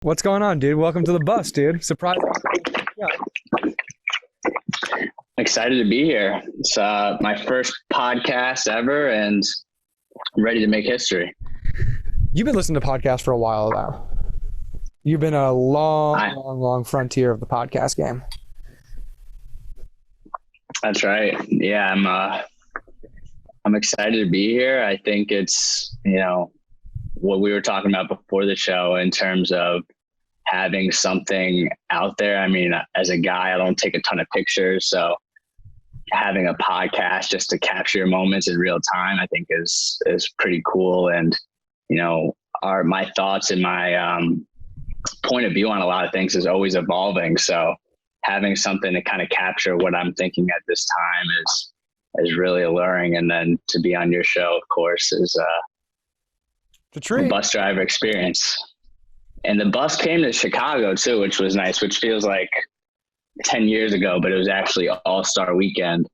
What's going on, dude? Welcome to the bus, dude. Surprise. Yeah. Excited to be here. It's my first podcast ever, and I'm ready to make history. You've been listening to podcasts for a while now. You've been a long frontier of the podcast game. That's right. Yeah, I'm excited to be here. I think it's, what we were talking about before the show in terms of having something out there. I mean, as a guy, I don't take a ton of pictures, so having a podcast just to capture your moments in real time, I think is pretty cool. And, my thoughts and my point of view on a lot of things is always evolving. So having something to kind of capture what I'm thinking at this time is really alluring. And then to be on your show, of course, is a bus driver experience. And the bus came to Chicago too, which was nice, which feels like 10 years ago, but it was actually All-Star weekend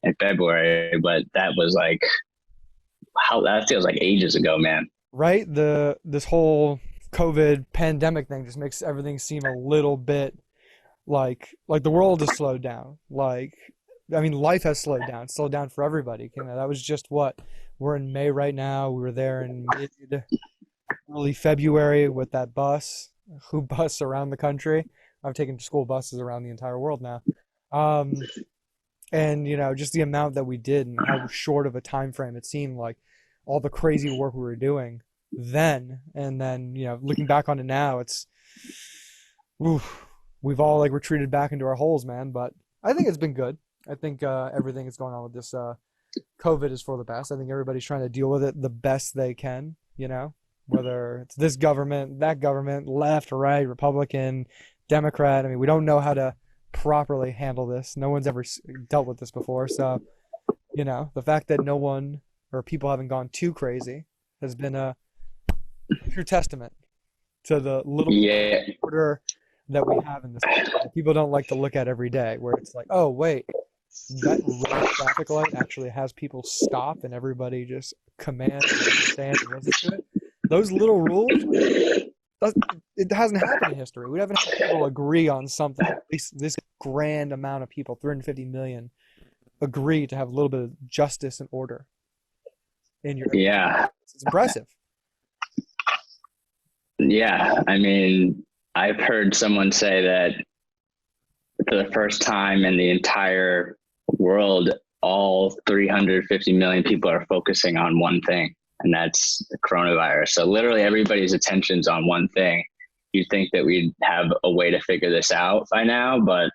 in February. But that was like, that feels like ages ago, man. Right? This whole COVID pandemic thing just makes everything seem a little bit like the world has slowed down. Life has slowed down. It's slowed down for everybody. That was just we're in May right now. We were there in early February with that bus around the country. I've taken school buses around the entire world now. And just the amount that we did and how short of a time frame it seemed, like all the crazy work we were doing then. And then, looking back on it now, we've all retreated back into our holes, man. But I think it's been good. I think everything that's going on with this COVID is for the best. I think everybody's trying to deal with it the best they can, whether it's this government, that government, left, right, Republican, Democrat. I mean, we don't know how to properly handle this. No one's ever dealt with this before. So, the fact that no one or people haven't gone too crazy has been a true testament to the little order that we have in this country that people don't like to look at every day, where it's like, oh, wait, that red traffic light actually has people stop and everybody just commands and understand and listen to it. Those little rules, it hasn't happened in history. We haven't had people agree on something. At least this grand amount of people, 350 million, agree to have a little bit of justice and order in your. Yeah. It's impressive. Yeah. I mean, I've heard someone say that for the first time in the entire world, all 350 million people are focusing on one thing, and that's the coronavirus. So literally everybody's attention's on one thing. You'd think that we'd have a way to figure this out by now, but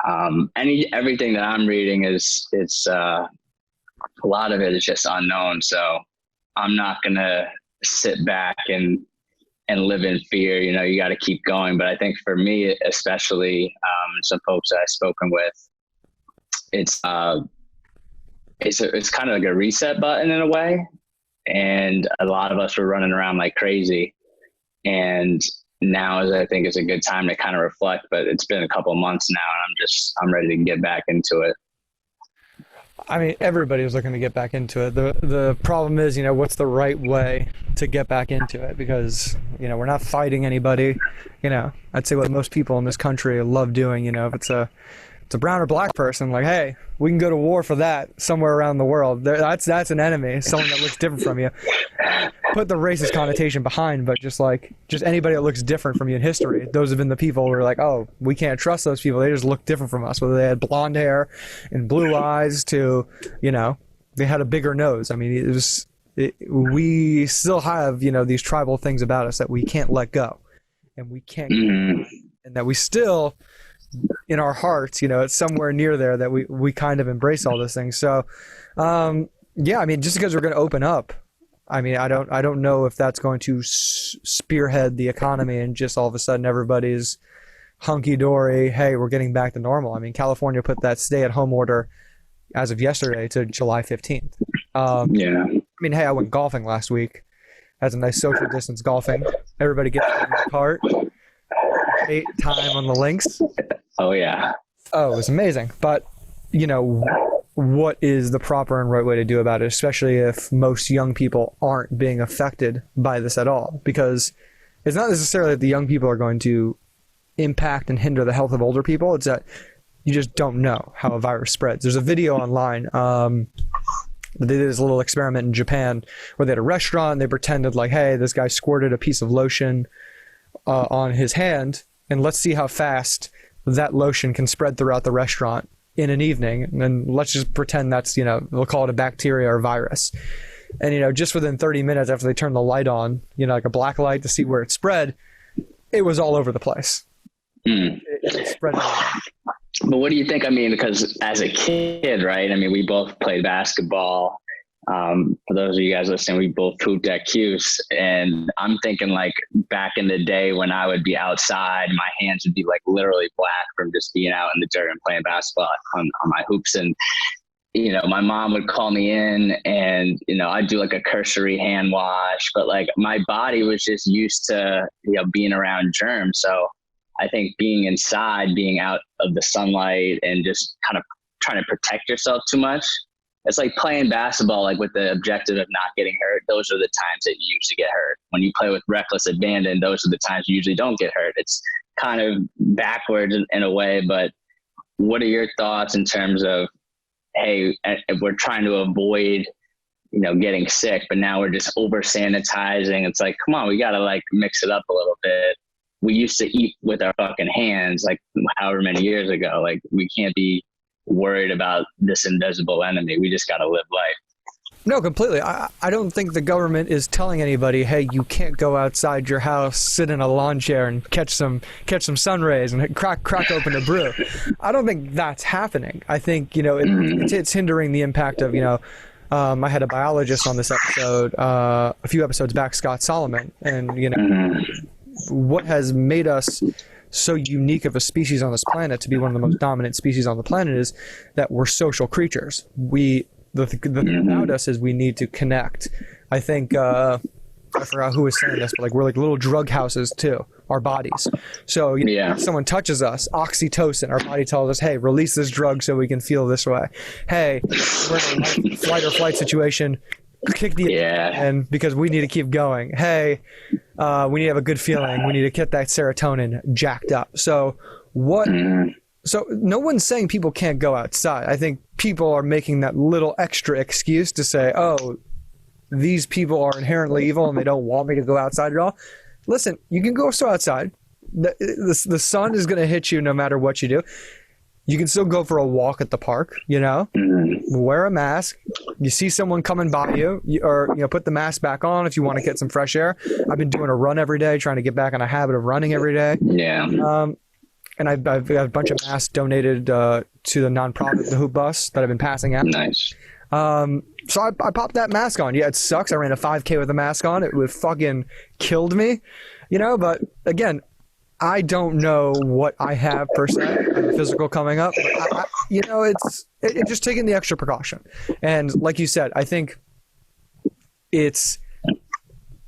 everything that I'm reading it's a lot of it is just unknown. So I'm not gonna sit back and live in fear. You got to keep going. But I think for me, especially some folks that I've spoken with, it's kind of like a reset button in a way. And a lot of us were running around like crazy. And now I think is a good time to kind of reflect, but it's been a couple of months now and I'm ready to get back into it. I mean, everybody was looking to get back into it. The problem is, what's the right way to get back into it? Because, we're not fighting anybody. I'd say what most people in this country love doing, if it's a brown or black person, like, hey, we can go to war for that somewhere around the world. That's an enemy, someone that looks different from you. Put the racist connotation behind, but just anybody that looks different from you in history, those have been the people who are like, oh, we can't trust those people. They just look different from us, whether they had blonde hair and blue eyes to, they had a bigger nose. I mean, we still have, these tribal things about us that we can't let go and we can't, and that we still, in our hearts, it's somewhere near there that we kind of embrace all those things. So, yeah, I mean, just because we're going to open up, I mean, I don't know if that's going to spearhead the economy and just all of a sudden everybody's hunky-dory, hey, we're getting back to normal. I mean, California put that stay-at-home order as of yesterday to July 15th. Yeah. I mean, hey, I went golfing last week. Had some nice social distance golfing. Everybody gets in the cart. Time on the links. Oh, yeah. Oh, it was amazing. But, what is the proper and right way to do about it, especially if most young people aren't being affected by this at all? Because it's not necessarily that the young people are going to impact and hinder the health of older people. It's that you just don't know how a virus spreads. There's a video online. They did this little experiment in Japan where they had a restaurant and they pretended like, hey, this guy squirted a piece of lotion on his hand, and let's see how fast that lotion can spread throughout the restaurant in an evening. And then let's just pretend that's, we'll call it a bacteria or virus. And, just within 30 minutes after they turned the light on, like a black light to see where it spread, it was all over the place. It spread everywhere. But what do you think? I mean, because as a kid, right? I mean, we both played basketball. For those of you guys listening, we both hooped at Cuse, and I'm thinking like back in the day when I would be outside, my hands would be like literally black from just being out in the dirt and playing basketball on my hoops. And, my mom would call me in and, I'd do like a cursory hand wash, but like my body was just used to, being around germs. So I think being inside, being out of the sunlight and just kind of trying to protect yourself too much, it's like playing basketball, like with the objective of not getting hurt. Those are the times that you usually get hurt. When you play with reckless abandon, those are the times you usually don't get hurt. It's kind of backwards in a way, but what are your thoughts in terms of, hey, if we're trying to avoid, getting sick, but now we're just over sanitizing. It's like, come on, we got to like mix it up a little bit. We used to eat with our fucking hands, like however many years ago. Like we can't be worried about this invisible enemy. We just got to live life. No, completely. I don't think the government is telling anybody, hey, you can't go outside your house, sit in a lawn chair and catch some sun rays and crack open a brew. I don't think that's happening. I think, it's hindering the impact of, I had a biologist on this episode, a few episodes back, Scott Solomon, and, what has made us so unique of a species on this planet to be one of the most dominant species on the planet is that we're social creatures. The thing about us is we need to connect. I think I forgot who was saying this, but like we're like little drug houses too, our bodies. So if someone touches us, oxytocin, our body tells us, hey, release this drug so we can feel this way. Hey, we're in a fight or flight situation, kick the and because we need to keep going. Hey, we need to have a good feeling. We need to get that serotonin jacked up. So So no one's saying people can't go outside. I think people are making that little extra excuse to say, oh, these people are inherently evil and they don't want me to go outside at all. Listen, you can go outside. The sun is going to hit you no matter what you do. You can still go for a walk at the park, wear a mask. You see someone coming by you, or put the mask back on if you want to get some fresh air. I've been doing a run every day, trying to get back on a habit of running every day. Yeah. And I've got a bunch of masks donated to the nonprofit, the Hoop Bus, that I've been passing out. Nice. So I popped that mask on. Yeah, it sucks. I ran a 5K with a mask on. It would fucking killed me, but again, I don't know what I have per se. I have a physical coming up. But it's just taking the extra precaution. And like you said, I think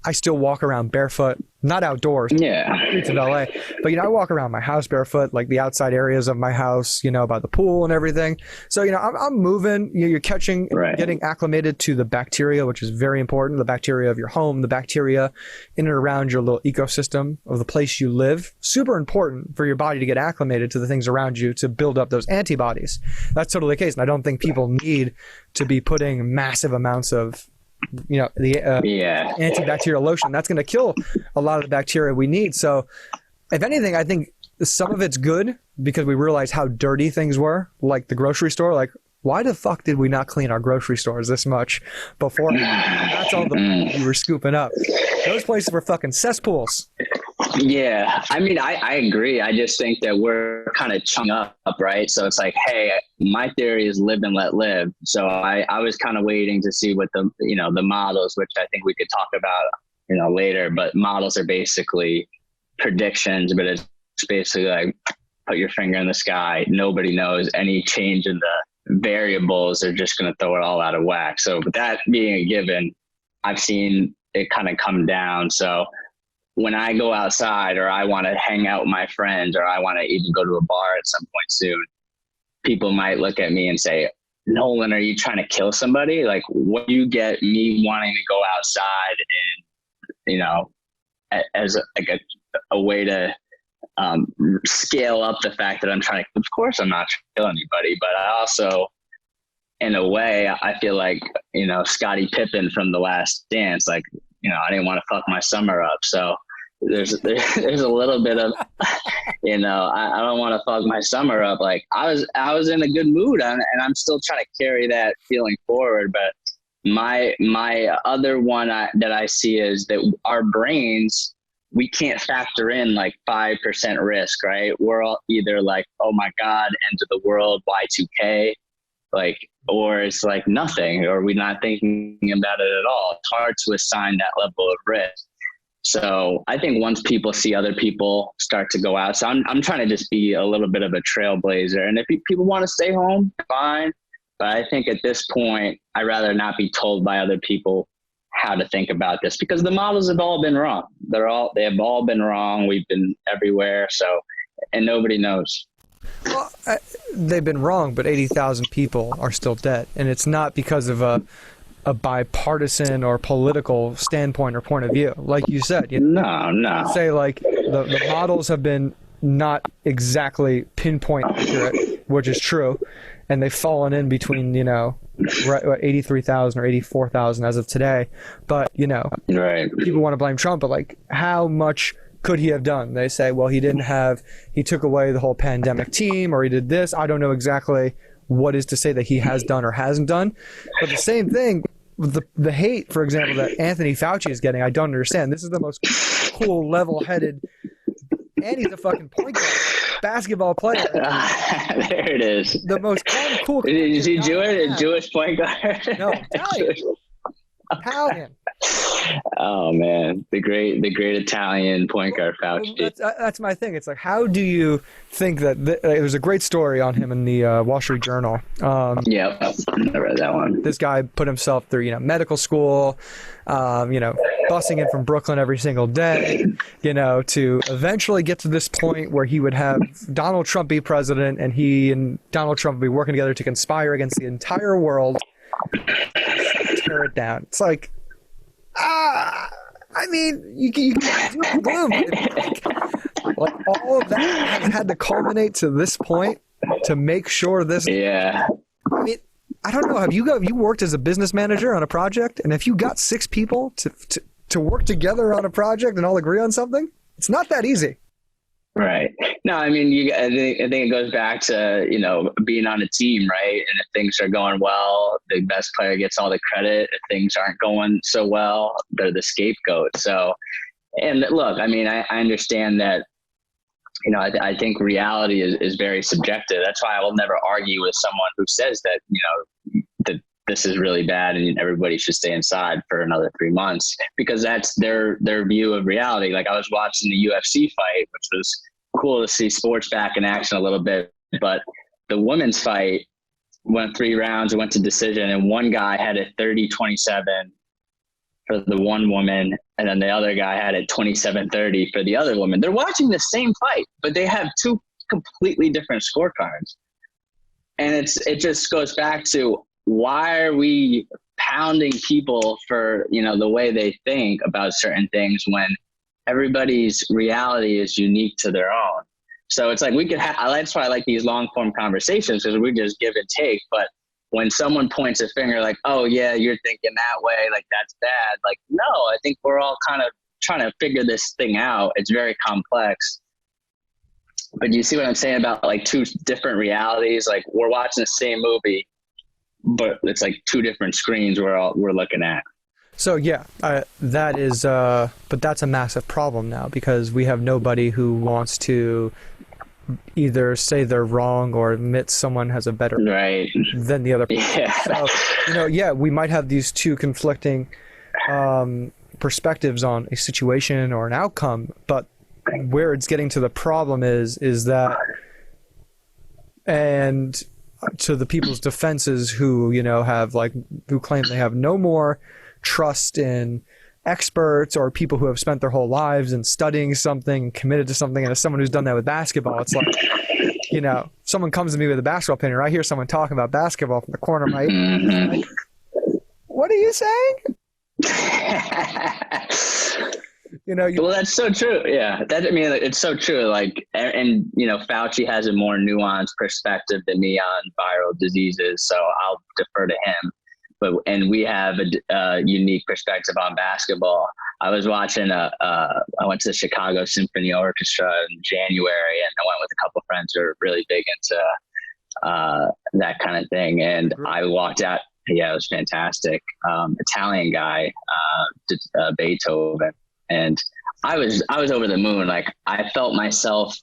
I still walk around barefoot, not outdoors, streets of LA, but I walk around my house barefoot, like the outside areas of my house, by the pool and everything. So I'm moving. You're catching, getting acclimated to the bacteria, which is very important. The bacteria of your home, the bacteria in and around your little ecosystem of the place you live. Super important for your body to get acclimated to the things around you to build up those antibodies. That's totally the case, and I don't think people need to be putting massive amounts of antibacterial lotion. That's going to kill a lot of the bacteria we need. So if anything, I think some of it's good because we realize how dirty things were, like the grocery store. Like, why the fuck did we not clean our grocery stores this much before? That's all the we were scooping up. Those places were fucking cesspools. Yeah. I mean, I agree. I just think that we're kind of chung up, right? So it's like, hey, my theory is live and let live. So I was kind of waiting to see what the models, which I think we could talk about, later, but models are basically predictions, but it's basically like put your finger in the sky. Nobody knows. Any change in the variables are just going to throw it all out of whack. So with that being a given, I've seen it kind of come down. So when I go outside or I want to hang out with my friends or I want to even go to a bar at some point soon, people might look at me and say, Nolan, are you trying to kill somebody? Like, what do you get me wanting to go outside and, as a way to scale up the fact that I'm trying to, of course I'm not trying to kill anybody, but I also, in a way, I feel like, Scottie Pippen from The Last Dance, like, I didn't want to fuck my summer up. So there's a little bit of, I don't want to fuck my summer up. Like I was in a good mood and I'm still trying to carry that feeling forward. But my other one that I see is that our brains, we can't factor in like 5% risk, right? We're all either like, oh my God, end of the world, Y2K, like, or it's like nothing, or we're not thinking about it at all. It's hard to assign that level of risk. So I think once people see other people start to go out, so I'm trying to just be a little bit of a trailblazer. And if people want to stay home, fine. But I think at this point, I'd rather not be told by other people how to think about this, because the models have all been wrong. They have all been wrong. We've been everywhere. So, and nobody knows. Well, they've been wrong, but 80,000 people are still dead. And it's not because of a bipartisan or political standpoint or point of view. Like you said, No. Say like the models have been not exactly pinpoint accurate, which is true. And they've fallen in between, 83,000 or 84,000 as of today. But, right. People want to blame Trump, but like how much could he have done? They say, well, he took away the whole pandemic team, or he did this. I don't know exactly what is to say that he has done or hasn't done. But the same thing, the hate, for example, that Anthony Fauci is getting, I don't understand. This is the most cool, level-headed, and he's a fucking point guard, basketball player. There it is. The most cool. Is he Jewish? A Jewish point guard? No, Italian. Oh man, the great Italian point guard Fauci. That's my thing. It's like, how do you think that it was a great story on him in the Wall Street Journal. Yeah, I read that one. This guy put himself through, medical school, busing in from Brooklyn every single day, to eventually get to this point where he would have Donald Trump be president, and he and Donald Trump would be working together to conspire against the entire world, tear it down. It's like, you can do gloom. Like all of that has had to culminate to this point to make sure this. Yeah. I don't know. Have you worked as a business manager on a project, and if you got 6 people to work together on a project and all agree on something, it's not that easy. Right. No, I think it goes back to, being on a team, right? And if things are going well, the best player gets all the credit. If things aren't going so well, they're the scapegoat. So, and look, I understand that, I think reality is very subjective. That's why I will never argue with someone who says that, that this is really bad and everybody should stay inside for another 3 months, because that's their view of reality. Like I was watching the UFC fight, which was cool to see sports back in action a little bit, but the women's fight went 3 rounds, went to decision, and one guy had it 30-27 for the one woman, and then the other guy had it 27-30 for the other woman. They're watching the same fight, but they have 2 completely different scorecards. And it just goes back to, why are we pounding people for, the way they think about certain things when everybody's reality is unique to their own? So it's like we could have, that's why I like these long form conversations, because we just give and take. But when someone points a finger like, oh yeah, you're thinking that way, like that's bad. Like, no, I think we're all kind of trying to figure this thing out. It's very complex. But you see what I'm saying about like 2 different realities? Like we're watching the same movie, but it's like 2 different screens we're looking at. So yeah, that is, but that's a massive problem now, because we have nobody who wants to either say they're wrong or admit someone has a better right than the other person. Yeah. So, we might have these 2 conflicting perspectives on a situation or an outcome, but where it's getting to the problem is that, and to the people's defenses who, who claim they have no more trust in experts or people who have spent their whole lives in studying something, committed to something, and as someone who's done that with basketball, it's like, someone comes to me with a basketball opinion, or I hear someone talking about basketball from the corner of my ear, like, what are you saying? Well, that's so true. Yeah, it's so true. Like, and Fauci has a more nuanced perspective than me on viral diseases, so I'll defer to him. And we have a unique perspective on basketball. I was watching I went to the Chicago Symphony Orchestra in January, and I went with a couple of friends who are really big into that kind of thing. And I walked out. Yeah, it was fantastic. Italian guy, Beethoven. And I was over the moon. Like, I felt myself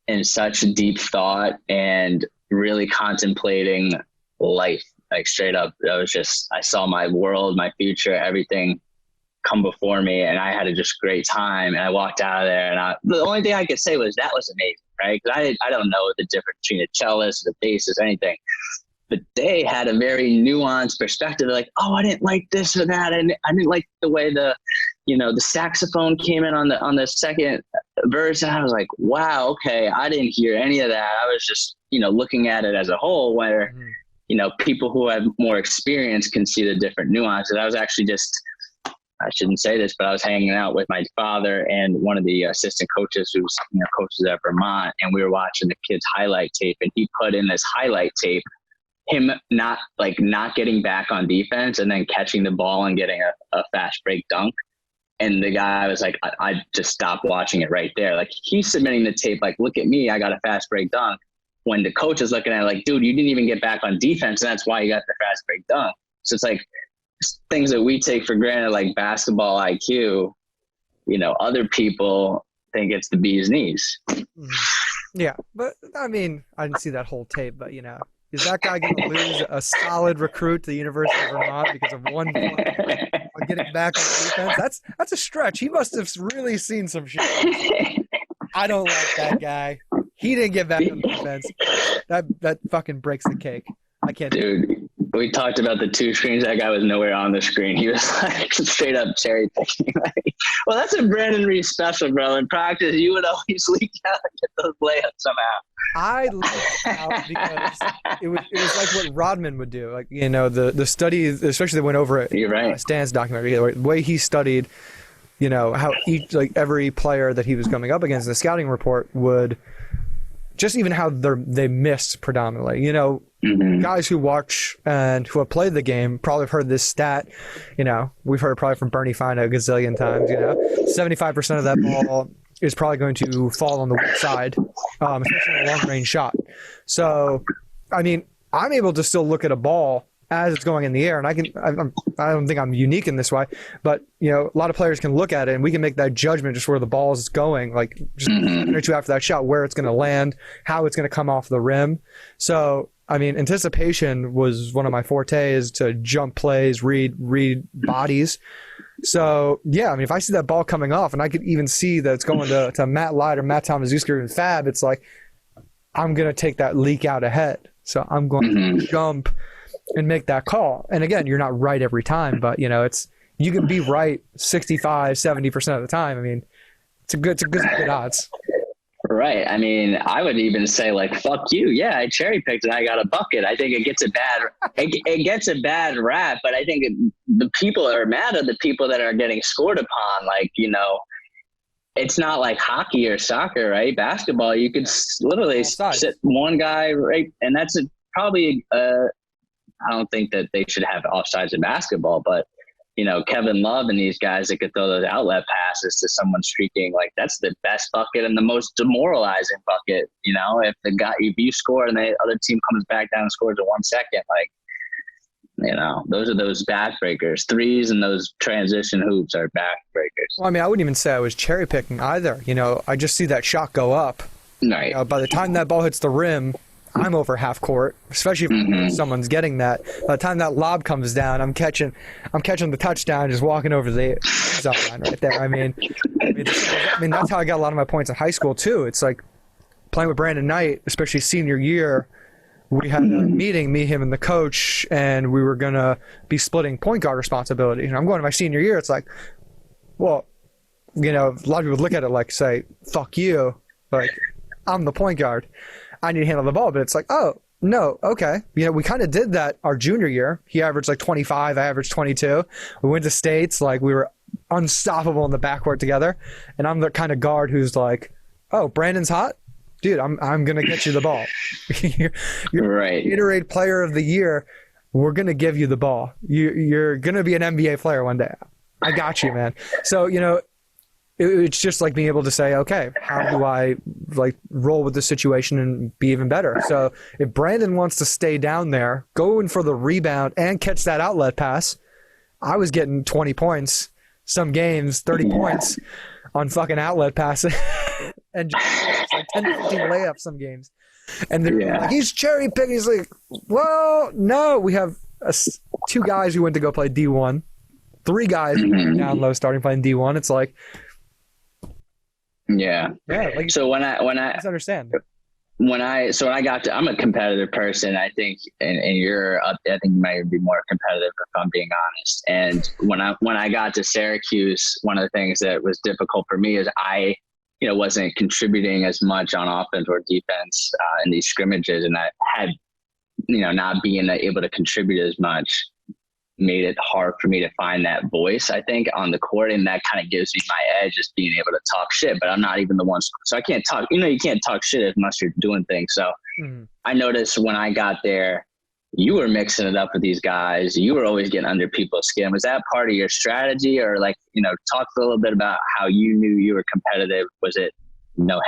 in such deep thought and really contemplating life. Like, straight up, I saw my world, my future, everything come before me, and I had a just great time. And I walked out of there, and the only thing I could say was that was amazing, right? Because I don't know the difference between a cellist, the bassist, anything. But they had a very nuanced perspective. Like, oh, I didn't like this or that, and I didn't like the way the saxophone came in on the second verse, and I was like, wow, okay, I didn't hear any of that. I was just looking at it as a whole, where people who have more experience can see the different nuances. I was actually I shouldn't say this, but I was hanging out with my father and one of the assistant coaches who's coaches at Vermont, and we were watching the kid's highlight tape, and he put in this highlight tape him not getting back on defense and then catching the ball and getting a fast break dunk. And the guy was like, I just stopped watching it right there. Like, he's submitting the tape, like, look at me, I got a fast break dunk. When the coach is looking at it like, dude, you didn't even get back on defense, and that's why you got the fast break dunk. So it's like things that we take for granted, like basketball IQ, other people think it's the bee's knees. Yeah, but I mean, I didn't see that whole tape, but is that guy going to lose a solid recruit to the University of Vermont because of one play on getting back on defense? That's a stretch. He must have really seen some shit. I don't like that guy. He didn't get back on defense. That fucking breaks the cake. I can't. Dude, we talked about the two screens. That guy was nowhere on the screen. He was like straight up cherry picking. Well, that's a Brandon Reed special, bro. In practice, you would always leak out and get those layups somehow. I leaked out because it was like what Rodman would do. Like, the study, especially they went over it. You're right. Stan's documentary, the way he studied, how every player that he was coming up against, the scouting report would just even how they missed predominantly. Guys who watch and who have played the game probably have heard this stat. We've heard it probably from Bernie Fine a gazillion times. 75% of that ball is probably going to fall on the weak side, especially in a long-range shot. So, I mean, I'm able to still look at a ball as it's going in the air, and I don't think I'm unique in this way, but a lot of players can look at it, and we can make that judgment just where the ball is going, like just a minute or two after that shot, where it's going to land, how it's going to come off the rim. So, I mean, anticipation was one of my fortes, to jump plays, read bodies. So, yeah, I mean, if I see that ball coming off and I could even see that it's going to Matt Light or Matt Tomaszewski or Fab, it's like, I'm going to take that leak out ahead. So I'm going to jump and make that call. And again, you're not right every time, but, you can be right 65, 70% of the time. I mean, it's good odds. Right. I mean, I would even say, like, fuck you. Yeah, I cherry picked and I got a bucket. I think it gets a bad rap, but I think the people that are mad are the people that are getting scored upon. Like, it's not like hockey or soccer, right? Basketball, you could literally sit one guy right, and that's probably I don't think that they should have offsides in basketball, but Kevin Love and these guys that could throw those outlet passes to someone streaking, like, that's the best bucket and the most demoralizing bucket. If you score and the other team comes back down and scores in 1 second, like, those are those backbreakers. Threes and those transition hoops are backbreakers. Well, I mean, I wouldn't even say I was cherry picking either. I just see that shot go up. Right. By the time that ball hits the rim, I'm over half court, especially if someone's getting that. By the time that lob comes down, I'm catching the touchdown, just walking over the zone line right there. I mean, that's how I got a lot of my points in high school too. It's like playing with Brandon Knight, especially senior year. We had a meeting, me, him, and the coach, and we were gonna be splitting point guard responsibility. And I'm going to my senior year. It's like, well, a lot of people look at it like, say, "Fuck you," like, I'm the point guard. I need to handle the ball, but it's like, oh, no, okay. We kind of did that our junior year. He averaged like 25, I averaged 22. We went to states, like we were unstoppable in the backcourt together. And I'm the kind of guard who's like, oh, Brandon's hot? Dude, I'm going to get you the ball. you're Right. Gatorade Player of the Year. We're going to give you the ball. You're going to be an NBA player one day. I got you, man. So, it's just like being able to say, okay, how do I like roll with the situation and be even better? So if Brandon wants to stay down there, go in for the rebound and catch that outlet pass, I was getting 20 points, some games, 30 points on fucking outlet passes and just like 10 to 15 layups some games. And they're like, he's cherry picking. He's like, well, no, we have 2 guys who went to go play D1, 3 guys down low starting playing D1. It's like, like so when I understand when I got to, I'm a competitive person, I think, and you're up, I think you might be more competitive if I'm being honest. And when I got to Syracuse, one of the things that was difficult for me is I wasn't contributing as much on offense or defense in these scrimmages, and I had not being able to contribute as much made it hard for me to find that voice, I think, on the court. And that kind of gives me my edge, just being able to talk shit, but I'm not even the one. So I can't talk, you can't talk shit unless you're doing things. So I noticed when I got there, you were mixing it up with these guys. You were always getting under people's skin. Was that part of your strategy, or talk a little bit about how you knew you were competitive? Was it,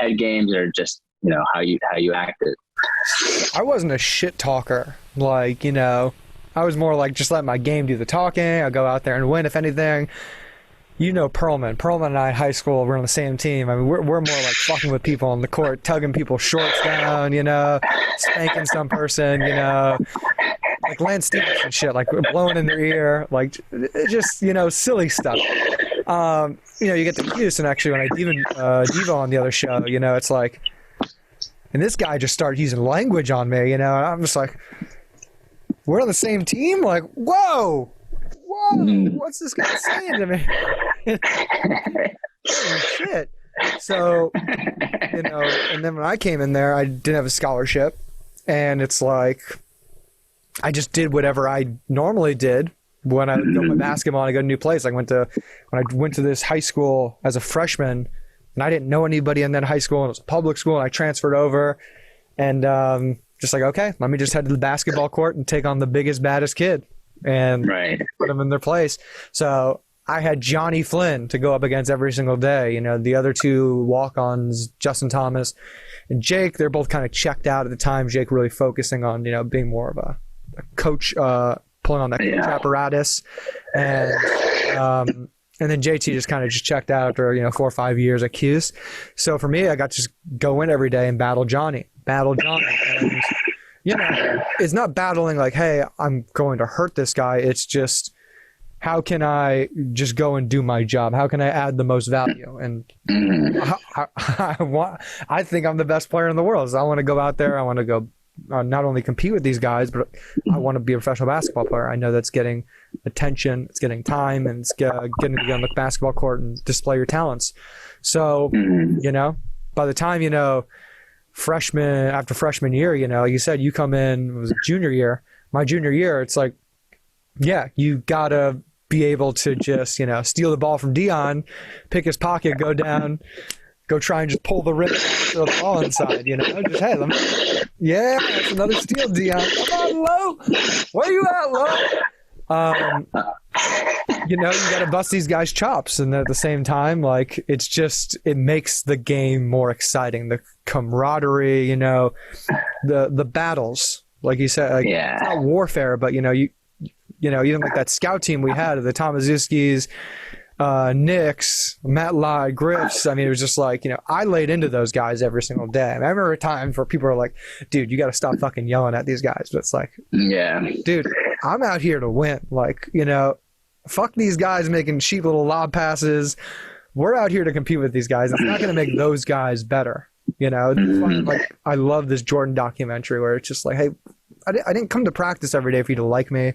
head games, or just, how you acted? I wasn't a shit talker. I was more like, just let my game do the talking. I'll go out there and win, if anything. Perlman and I in high school, we're on the same team. I mean, we're more like fucking with people on the court, tugging people's shorts down, spanking some person, like Lance Stephenson shit, like blowing in their ear, like just, silly stuff. You get the Houston, actually, when I Devo on the other show, it's like, and this guy just started using language on me, and I'm just like, we're on the same team? Like, whoa, what's this guy saying to me? Holy shit. So, and then when I came in there, I didn't have a scholarship, and it's like, I just did whatever I normally did when I go play basketball and I go to a new place. When I went to this high school as a freshman, and I didn't know anybody in that high school, and it was a public school, and I transferred over, and just like, okay, let me just head to the basketball court and take on the biggest, baddest kid and put them in their place. So I had Johnny Flynn to go up against every single day. The other 2 walk-ons, Justin Thomas and Jake, they're both kind of checked out at the time. Jake really focusing on, being more of a coach, pulling on that coach apparatus. And then JT just kind of checked out after, 4 or 5 years at Cuse. So for me, I got to just go in every day and battle Johnny. And, it's not battling like, hey, I'm going to hurt this guy. It's just, how can I just go and do my job? How can I add the most value? And I think I'm the best player in the world. So I want to go out there. I want to go not only compete with these guys, but I want to be a professional basketball player. I know that's getting attention, it's getting time, and it's getting to get on the basketball court and display your talents. So, by the time, after freshman year, like you said, you come in, it was junior year. My junior year, it's like, you gotta be able to just, steal the ball from Dion, pick his pocket, go down, go try and just pull the rip, throw the ball inside, just, hey, that's another steal, Dion. Come on, Lo. Where you at, Lo? You got to bust these guys' chops, and at the same time, like, it makes the game more exciting. The camaraderie, the battles, like you said, like, it's not warfare, but even like that scout team we had, the Tomaszewskis, Knicks, Matt Lai, Griffs. I mean, it was just like, I laid into those guys every single day. I remember a time where people were like, dude, you got to stop fucking yelling at these guys. But it's like, dude, I'm out here to win. Like, fuck these guys making cheap little lob passes. We're out here to compete with these guys. It's not going to make those guys better. Like, I love this Jordan documentary where it's just like, hey, I didn't come to practice every day for you to like me.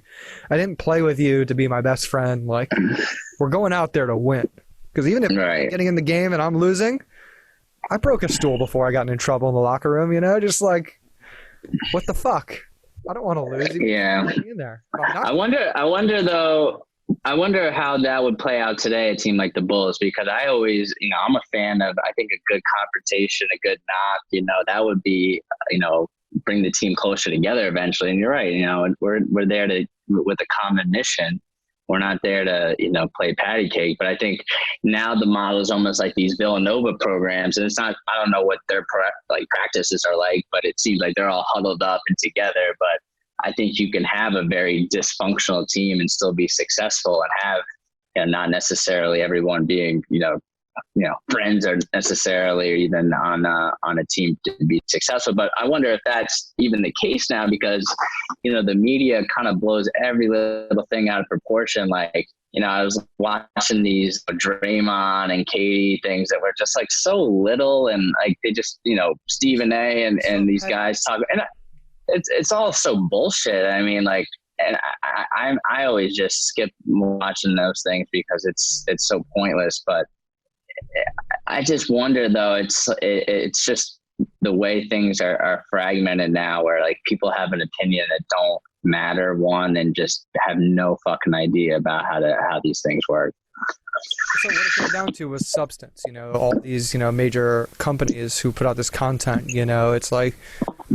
I didn't play with you to be my best friend. Like, we're going out there to win. Because even if I'm getting in the game and I'm losing, I broke a stool before I got in trouble in the locker room, just like, what the fuck? I don't want to lose. Yeah. In there. I wonder though, I wonder how that would play out today, a team like the Bulls, because I always, I'm a fan of, I think, a good confrontation, a good knock, that would be, bring the team closer together eventually. And you're right, we're there with a common mission. We're not there to, play patty cake. But I think now the model is almost like these Villanova programs. And it's not, I don't know what their practices are like, but it seems like they're all huddled up and together. But I think you can have a very dysfunctional team and still be successful and have, not necessarily everyone being, friends or necessarily or even on a team to be successful. But I wonder if that's even the case now because, the media kind of blows every little thing out of proportion. Like, I was watching these Draymond and Katie things that were just like so little and like they just, Stephen A and these guys talk and it's all so bullshit. I mean, like, and I always just skip watching those things because it's so pointless. But I just wonder though, it's just the way things are fragmented now, where like people have an opinion that don't matter one and just have no fucking idea about how these things work. So what it came down to was substance, all these, major companies who put out this content, it's like,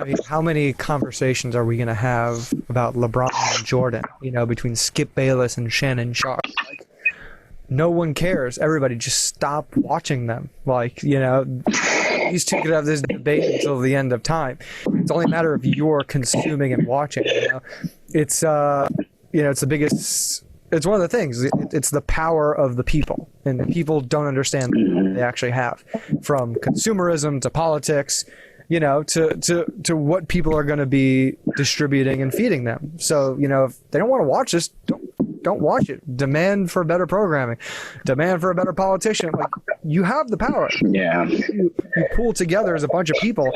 I mean, how many conversations are we going to have about LeBron and Jordan, between Skip Bayless and Shannon Sharp? Like, no one cares. Everybody just stop watching them. Like, these two could have this debate until the end of time. It's only a matter of you're consuming and watching, It's, it's the biggest... It's one of the things. It's the power of the people, and the people don't understand the power they actually have, from consumerism to politics, to what people are going to be distributing and feeding them. So, if they don't want to watch this, don't watch it. Demand for better programming, demand for a better politician. Like, you have the power. Yeah. You pull together as a bunch of people.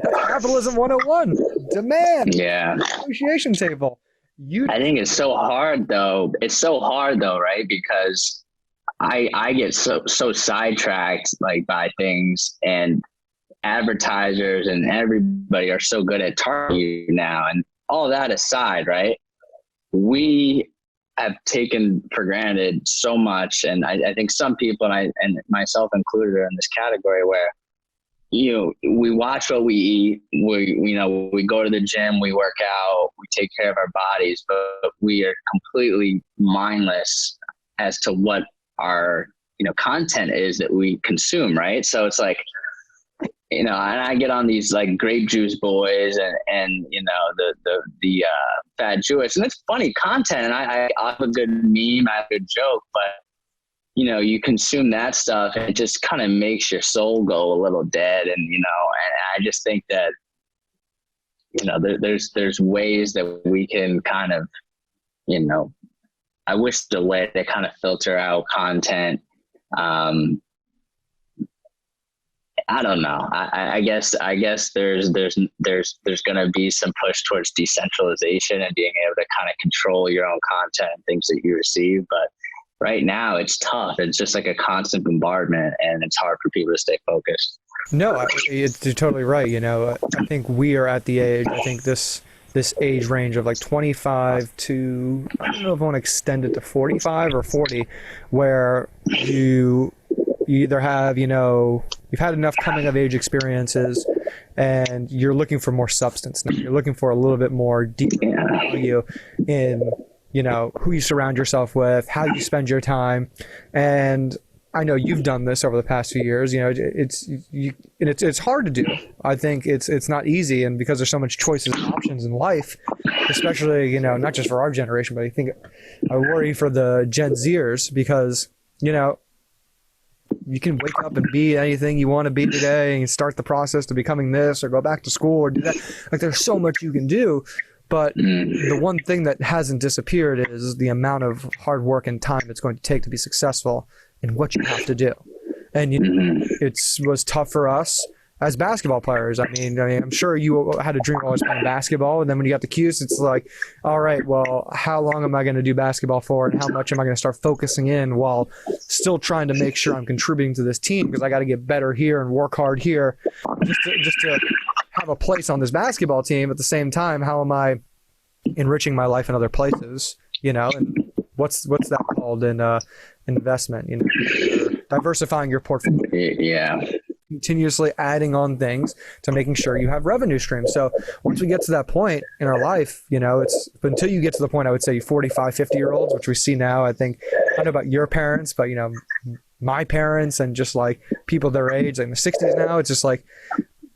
That's capitalism 101. Demand. Yeah. Negotiation table. I think it's so hard though. It's so hard though, right? Because I get so sidetracked like by things, and advertisers and everybody are so good at targeting you now. And all that aside, right? We have taken for granted so much, and I think some people, and myself included, are in this category where we watch what we eat, we go to the gym, we work out, we take care of our bodies, but we are completely mindless as to what our, content is that we consume. Right. So it's like, and I get on these like grape juice boys and the fat Jewish, and it's funny content. And I have a good meme, I have a good joke, but you consume that stuff and it just kind of makes your soul go a little dead. And, and I just think that, there's ways that we can kind of, I wish the way they kind of filter out content. I don't know. I guess there's going to be some push towards decentralization and being able to kind of control your own content and things that you receive. But right now it's tough. It's just like a constant bombardment, and it's hard for people to stay focused. No, you're totally right. I think we are at the age, I think this age range of like 25 to, I don't know if I want to extend it to 45 or 40, where you either have, you've had enough coming of age experiences and you're looking for more substance now. You're looking for a little bit more deeper value in, who you surround yourself with, how you spend your time. And I know you've done this over the past few years. It's hard to do. I think it's not easy, and because there's so much choices and options in life, especially not just for our generation, but I worry for the Gen Zers, because you can wake up and be anything you want to be today and start the process to becoming this, or go back to school or do that. Like, there's so much you can do. But the one thing that hasn't disappeared is the amount of hard work and time it's going to take to be successful in what you have to do. And it was tough for us as basketball players. I mean, I'm sure you had a dream of always playing basketball, and then when you got the Cuse, it's like, all right, well, how long am I going to do basketball for, and how much am I going to start focusing in while still trying to make sure I'm contributing to this team, because I got to get better here and work hard here just to have a place on this basketball team. At the same time, how am I enriching my life in other places, and what's that called in investment? You know, you're diversifying your portfolio. Yeah. Continuously adding on things to making sure you have revenue streams. So once we get to that point in our life, you know, it's until you get to the point, I would say 45, 50-year-olds, which we see now. I think, I don't know about your parents, but you know, my parents and just like people their age, like in the 60s now, it's just like,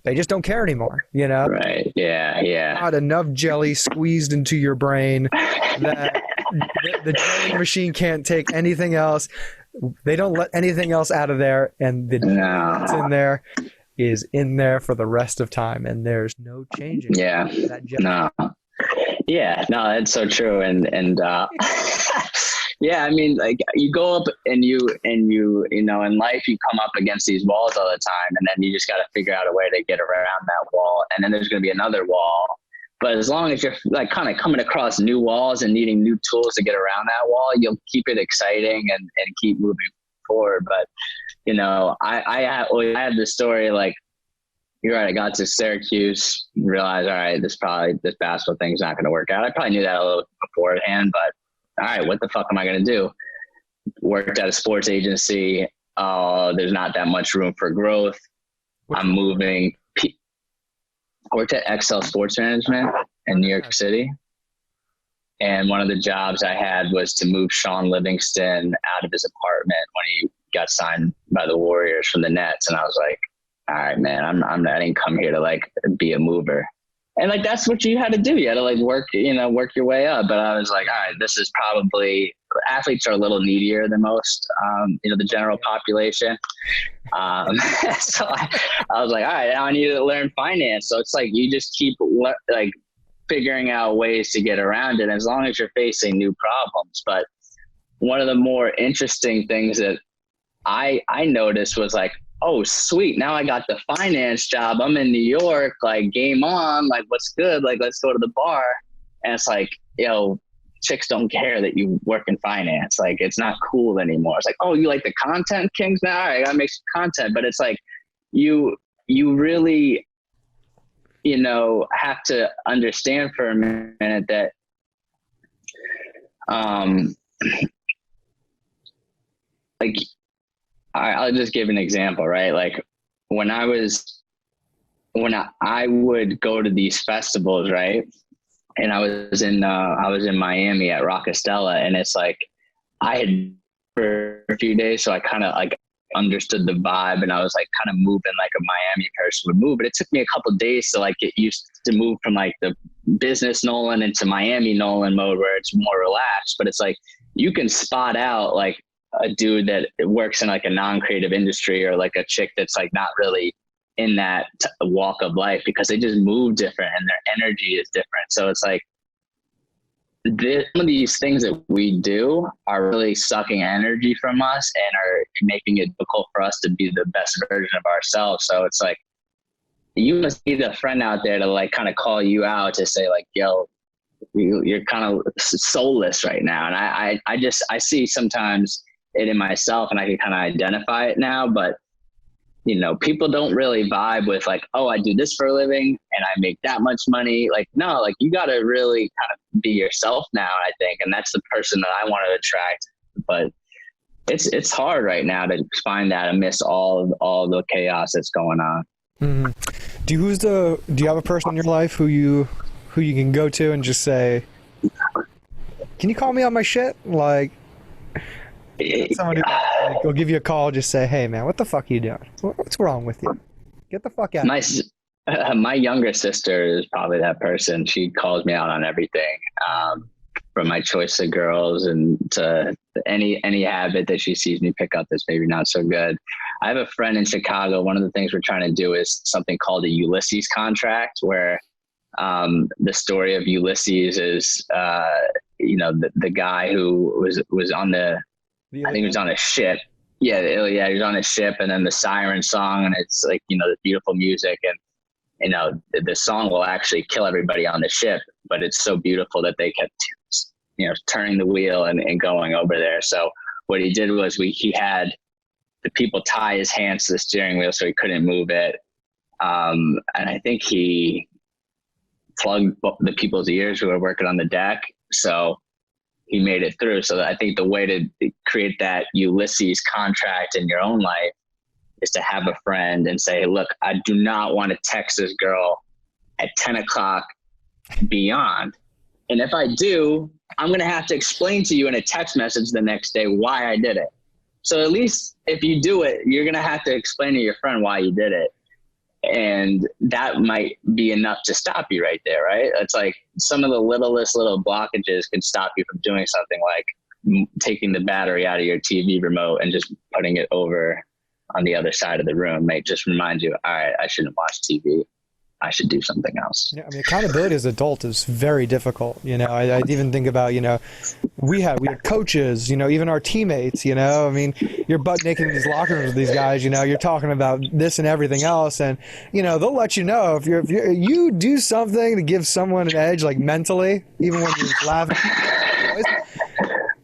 they just don't care anymore, you know? Right. Yeah. Yeah. Not enough jelly squeezed into your brain that the jelly machine can't take anything else. They don't let anything else out of there, and the jelly that's in there is in there for the rest of time, and there's no changing that jelly. No. Yeah, no, that's so true. And yeah, I mean, like you go up and you know, in life you come up against these walls all the time, and then you just got to figure out a way to get around that wall. And then there's going to be another wall. But as long as you're like kind of coming across new walls and needing new tools to get around that wall, you'll keep it exciting and keep moving forward. But, you know, I had this story, like, you're right, I got to Syracuse, realized, all right, this basketball thing's not going to work out. I probably knew that a little beforehand, but all right, what the fuck am I going to do? Worked at a sports agency. There's not that much room for growth. I'm moving. I worked at XL Sports Management in New York City. And one of the jobs I had was to move Sean Livingston out of his apartment when he got signed by the Warriors from the Nets. And I was like, all right, man, I didn't come here to like be a mover. And like, that's what you had to do. You had to like work your way up. But I was like, all right, this is probably, athletes are a little needier than most, you know, the general population. So I was like, all right, now I need to learn finance. So it's like, you just keep like figuring out ways to get around it as long as you're facing new problems. But one of the more interesting things that I noticed was like, oh, sweet. Now I got the finance job. I'm in New York, like game on, like what's good? Like, let's go to the bar. And it's like, yo, chicks don't care that you work in finance. Like, it's not cool anymore. It's like, oh, you like the content kings now? All right, I gotta make some content. But it's like, you really, you know, have to understand for a minute that, like, I'll just give an example, right? Like when I would go to these festivals, right? And I was in Miami at Rockastella, and it's like, I had for a few days. So I kind of like understood the vibe, and I was like kind of moving like a Miami person would move. But it took me a couple of days to like get used to move from like the business Nolan into Miami Nolan mode where it's more relaxed. But it's like, you can spot out like a dude that works in like a non-creative industry, or like a chick that's like not really in that walk of life, because they just move different and their energy is different. So it's like some of these things that we do are really sucking energy from us and are making it difficult for us to be the best version of ourselves. So it's like, you must be the friend out there to like kind of call you out to say like, yo, you're kind of soulless right now. And I see sometimes it in myself, and I can kind of identify it now, but you know, people don't really vibe with like, oh, I do this for a living and I make that much money. Like, no, like you got to really kind of be yourself now, I think. And that's the person that I want to attract. But it's hard right now to find that amidst all the chaos that's going on. Mm-hmm. Do you have a person in your life who you can go to and just say, can you call me on my shit? Like, somebody will give you a call, just say, hey man, what the fuck are you doing? What's wrong with you? Get the fuck out. My younger sister is probably that person. She calls me out on everything, from my choice of girls and to any habit that she sees me pick up that's maybe not so good. I have a friend in Chicago. One of the things we're trying to do is something called a Ulysses contract, where the story of Ulysses is you know, the guy who was on the I think he was on a ship. Yeah, he was on a ship, and then the siren song, and it's like, you know, the beautiful music, and you know, the song will actually kill everybody on the ship, but it's so beautiful that they kept, you know, turning the wheel and going over there. So what he did was he had the people tie his hands to the steering wheel so he couldn't move it, and I think he plugged the people's ears who were working on the deck. So he made it through. So I think the way to create that Ulysses contract in your own life is to have a friend and say, look, I do not want to text this girl at 10 o'clock beyond. And if I do, I'm going to have to explain to you in a text message the next day why I did it. So at least if you do it, you're going to have to explain to your friend why you did it. And that might be enough to stop you right there, right? It's like some of the littlest little blockages can stop you from doing something like taking the battery out of your TV remote and just putting it over on the other side of the room. Might just remind you, all right, I shouldn't watch TV. I should do something else. Yeah, I mean, accountability as an adult is very difficult. I even think about, we had coaches, even our teammates, I mean, you're butt naked in these locker rooms with these guys, you're talking about this and everything else. And, they'll let you know if you do something to give someone an edge, like mentally, even when you're laughing,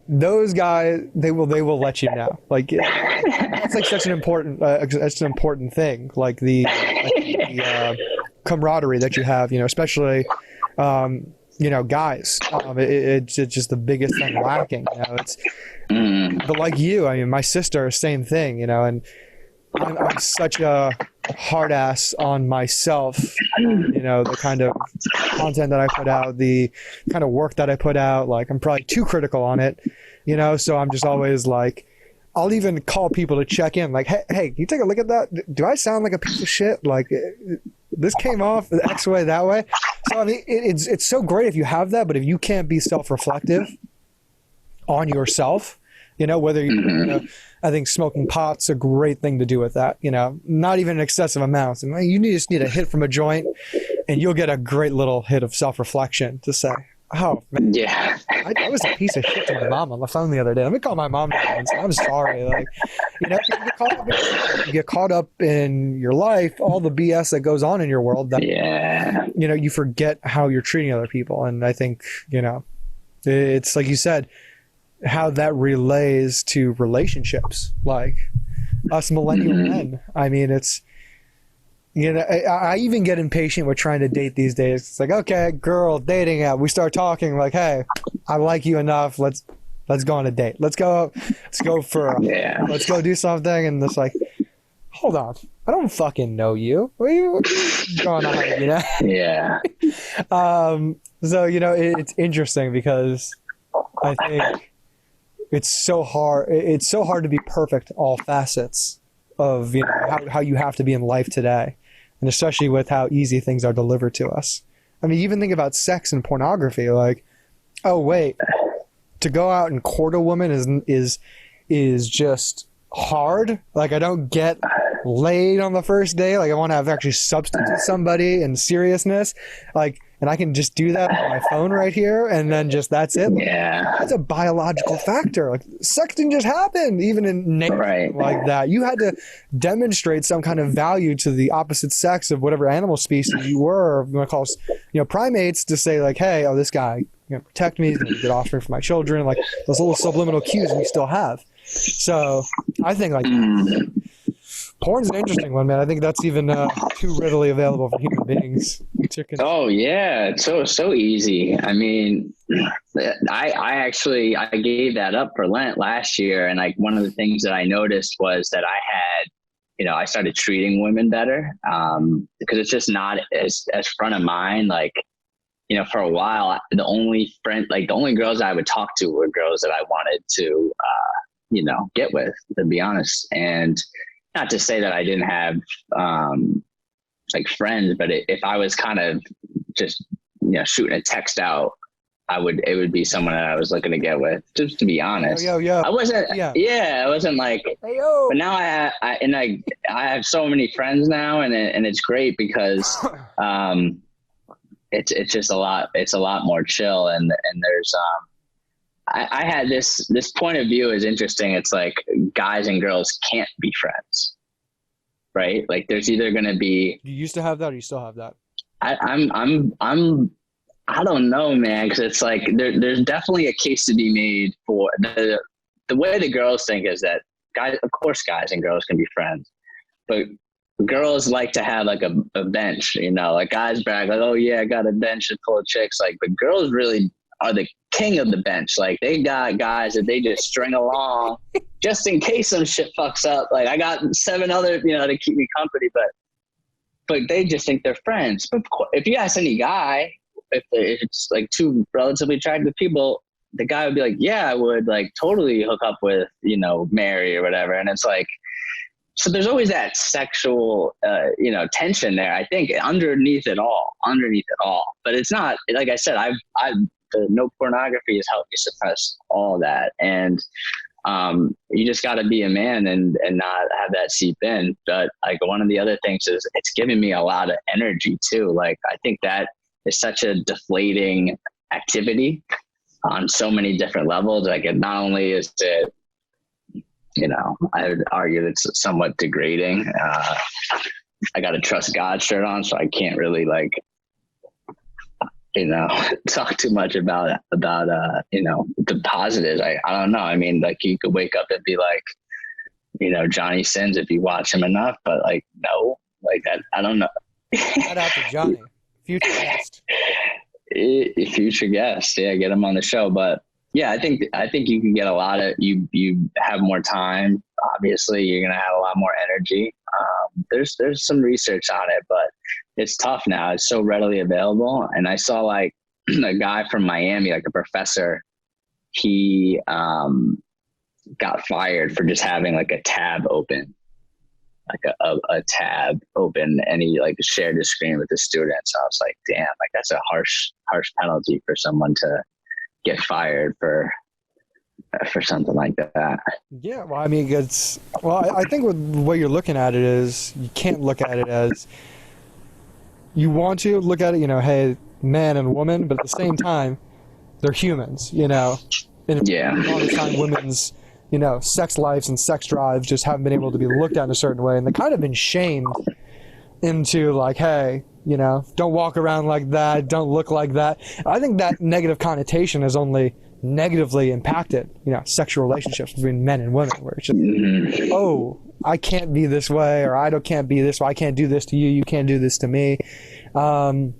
those guys, they will let you know. Like, that's like such an important thing. Like the camaraderie that you have, especially, guys, it's just the biggest thing lacking, but like you, I mean, my sister, same thing, and I'm such a hard ass on myself, the kind of content that I put out, the kind of work that I put out, like I'm probably too critical on it, so I'm just always like, I'll even call people to check in, like, hey, can you take a look at that? Do I sound like a piece of shit? Like, this came off the X way, that way. So, I mean, it's so great if you have that, but if you can't be self-reflective on yourself, whether I think smoking pot's a great thing to do with that, not even in excessive amounts. And you just need a hit from a joint, and you'll get a great little hit of self-reflection to say, oh, man, yeah, I was a piece of shit to my mom on the phone the other day. Let me call my mom now and say, I'm sorry. Like, you get caught up in your life, all the BS that goes on in your world that, you forget how you're treating other people. And I think, it's like you said, how that relays to relationships, like us millennial men. I mean, it's, I even get impatient with trying to date these days. It's like, okay, girl, dating app. We start talking like, hey, I like you enough. Let's go on a date. Let's go let's go do something. And it's like, hold on, I don't fucking know you. What are you going on? Yeah. So it's interesting because I think it's so hard. It's so hard to be perfect all facets of how you have to be in life today. And especially with how easy things are delivered to us. I mean, even think about sex and pornography. Like, oh wait, to go out and court a woman is just hard. Like, I don't get laid on the first day. Like, I want to have actually substance with somebody and seriousness. Like, and I can just do that on my phone right here, and then just that's it. Yeah, that's a biological factor. Like, sex didn't just happen, even in nature like that. You had to demonstrate some kind of value to the opposite sex of whatever animal species you were, or you want to call us, primates, to say like, hey, this guy, protect me, he's going to get offspring for my children. Like those little subliminal cues we still have. So I think like porn's an interesting one, man. I think that's even too readily available for human beings. Oh yeah, it's so easy. I mean, I gave that up for Lent last year, and like one of the things that I noticed was that I had, I started treating women better because it's just not as front of mind. Like, for a while, the only girls I would talk to were girls that I wanted to, get with, to be honest. And not to say that I didn't have like friends, but if I was kind of just shooting a text out, it would be someone that I was looking to get with. Just to be honest, I wasn't. I wasn't like. Hey, but now I have so many friends now, and it's great because it's just a lot. It's a lot more chill, and there's I had this point of view is interesting. It's like guys and girls can't be friends, right? Like there's either going to be. You used to have that, or you still have that? I don't know, man, because it's like there's definitely a case to be made for the way the girls think is that guys, of course, guys and girls can be friends, but girls like to have like a bench, like guys brag like, oh yeah, I got a bench full of chicks, like, but girls really are the king of the bench. Like they got guys that they just string along just in case some shit fucks up. Like I got 7 other, to keep me company, but they just think they're friends. But if you ask any guy, if it's like 2 relatively attractive people, the guy would be like, yeah, I would like totally hook up with, Mary or whatever. And it's like, so there's always that sexual, tension there, I think, underneath it all. But it's not, like I said, the no pornography has helped me suppress all that. And you just got to be a man and not have that seep in. But like one of the other things is it's giving me a lot of energy too. Like I think that is such a deflating activity on so many different levels. Like it not only is it, I would argue it's somewhat degrading. I got a trust God shirt on, so I can't really talk too much about the positives. I don't know. I mean, like you could wake up and be like, Johnny sins if you watch him enough, but like, no, like that, I don't know. Shout out to Johnny, future guest. Future guest. Yeah. Get him on the show. But yeah, I think you can get a lot of, you have more time. Obviously you're going to have a lot more energy. There's some research on it, but it's tough now. It's so readily available. And I saw like a guy from Miami, like a professor, he got fired for just having like a tab open, like a tab open, and he like shared his screen with the students. So I was like, damn, like that's a harsh penalty for someone to get fired for something like that. Yeah, well, I mean, I think the way you're looking at it is you can't look at it as you want to look at it, hey, man and woman, but at the same time, they're humans, And yeah. a lot of time, women's, sex lives and sex drives just haven't been able to be looked at in a certain way, and they kind of been shamed into like, hey, don't walk around like that, don't look like that. I think that negative connotation has only negatively impacted, sexual relationships between men and women, where it's just, oh, I can't be this way, or I can't be this way, I can't do this to you, you can't do this to me. And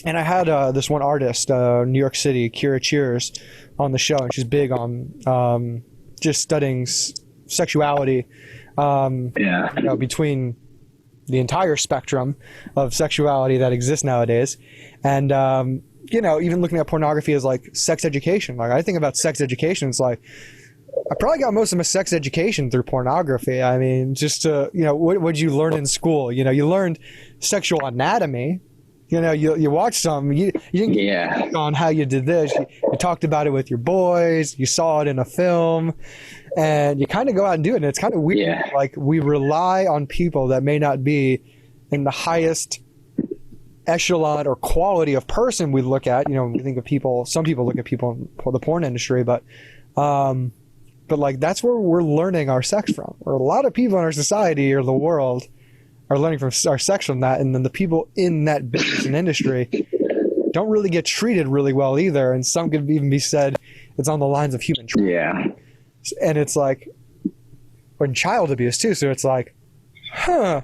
I had this one artist, New York City, Kira Cheers, on the show, and she's big on just studying sexuality, between the entire spectrum of sexuality that exists nowadays. And, even looking at pornography as like sex education. Like I think about sex education, it's like, I probably got most of my sex education through pornography. I mean, just what would you learn in school? You learned sexual anatomy. You watched some. You didn't get on how you did this. You talked about it with your boys. You saw it in a film, and you kind of go out and do it. And it's kind of weird. Yeah. Like we rely on people that may not be in the highest echelon or quality of person we look at. We think of people. Some people look at people in the porn industry, but like that's where we're learning our sex from. Or a lot of people in our society or the world are learning from our sex from that, and then the people in that business and industry don't really get treated really well either. And some could even be said it's on the lines of human trafficking. Yeah. And it's like, or child abuse too. So it's like, huh.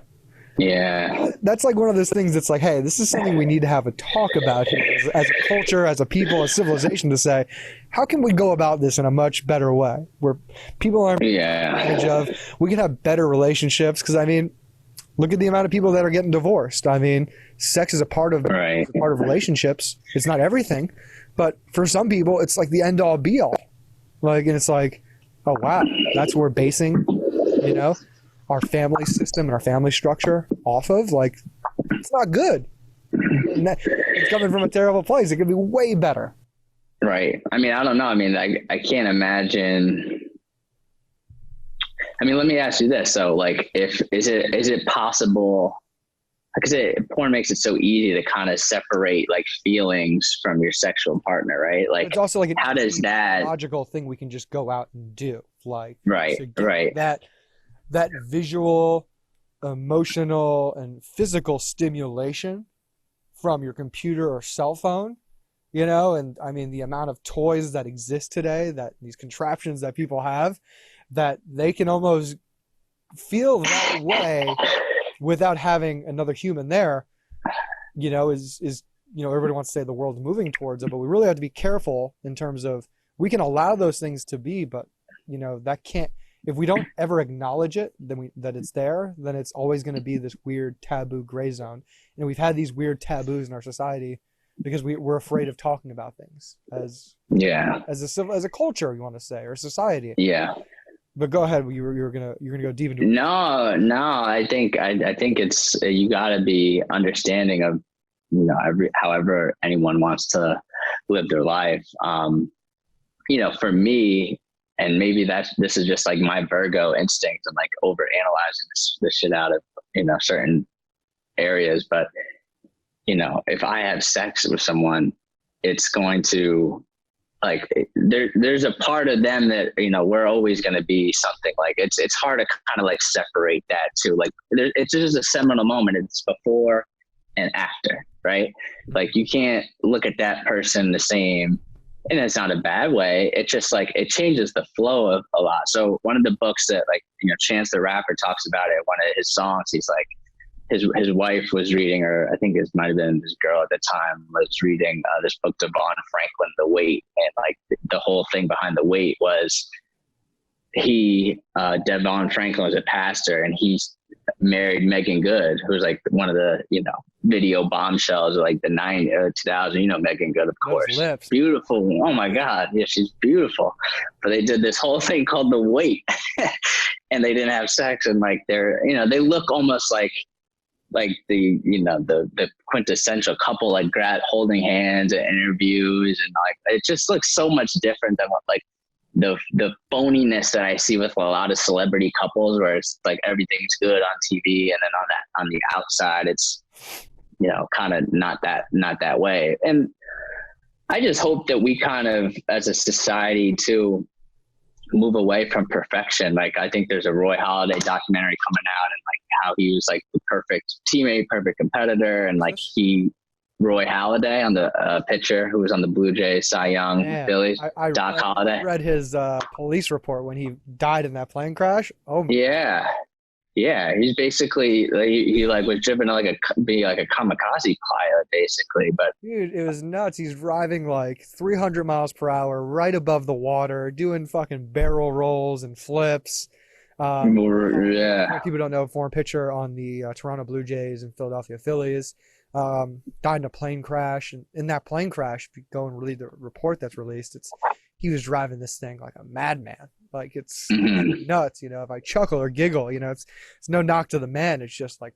Yeah. That's like one of those things that's like, hey, this is something we need to have a talk about here as a culture, as a people, as civilization, to say, how can we go about this in a much better way where people aren't taken advantage of? We can have better relationships. Because I mean, look at the amount of people that are getting divorced. I mean, sex is a part of relationships. It's not everything, but for some people, it's like the end all be all. Like, and it's like, oh wow, that's what we're basing, our family system and our family structure off of. Like, it's not good. It's coming from a terrible place. It could be way better. Right. I mean, I don't know. I mean, I can't imagine. I mean, let me ask you this. So like, is it possible, because porn makes it so easy to kind of separate like feelings from your sexual partner, right? Like, it's also like how does that logical thing we can just go out and do, like, right, right. That visual, emotional, and physical stimulation from your computer or cell phone, and I mean, the amount of toys that exist today, that these contraptions that people have, that they can almost feel that way without having another human there, is everybody wants to say the world's moving towards it, but we really have to be careful in terms of we can allow those things to be, but that can't, if we don't ever acknowledge it, then that it's there, then it's always going to be this weird taboo gray zone. And we've had these weird taboos in our society because we're afraid of talking about things as a culture, you want to say, or society. Yeah. But go ahead. You're gonna go deep into it. No. I think it's, you got to be understanding of, however anyone wants to live their life. For me, and maybe this is just like my Virgo instinct and like over analyzing the shit out of, certain areas. But, if I have sex with someone, it's going to, like, there's a part of them that, we're always going to be something. Like it's hard to kind of like separate that too. Like it's just a seminal moment. It's before and after, right? Like you can't look at that person the same, and it's not a bad way. It's just like, it changes the flow of a lot. So one of the books that, like, Chance the Rapper talks about it, one of his songs, he's like, his wife was reading, or I think it might have been his girl at the time, was reading this book, Devon Franklin, The Weight. And like the whole thing behind The Weight was Devon Franklin was a pastor, and he married Megan Good, who's like one of the, video bombshells of like the 2000, Megan Good, of course. Lips. Beautiful. Oh my God. Yeah, she's beautiful. But they did this whole thing called The Weight and they didn't have sex. And like they look almost like the, the quintessential couple, like holding hands at interviews, and like, it just looks so much different than what like the phoniness that I see with a lot of celebrity couples, where it's like everything's good on TV, and then on the outside, it's, kind of not that way. And I just hope that we kind of, as a society, to move away from perfection. Like, I think there's a Roy Halladay documentary coming out, and like how he was like the perfect teammate, perfect competitor. And like Roy Halladay, on the pitcher who was on the Blue Jays, Cy Young, Phillies, Doc Halladay. I read his police report when he died in that plane crash. Oh my Yeah, he's basically, he like was driven to be like a kamikaze pilot, basically. But dude, it was nuts. He's driving like 300 miles per hour right above the water, doing fucking barrel rolls and flips. People don't know, former pitcher on the Toronto Blue Jays and Philadelphia Phillies, died in a plane crash. And in that plane crash, if you go and read the report that's released, he was driving this thing like a madman. Like, it's nuts, if I chuckle or giggle, it's no knock to the man. It's just like,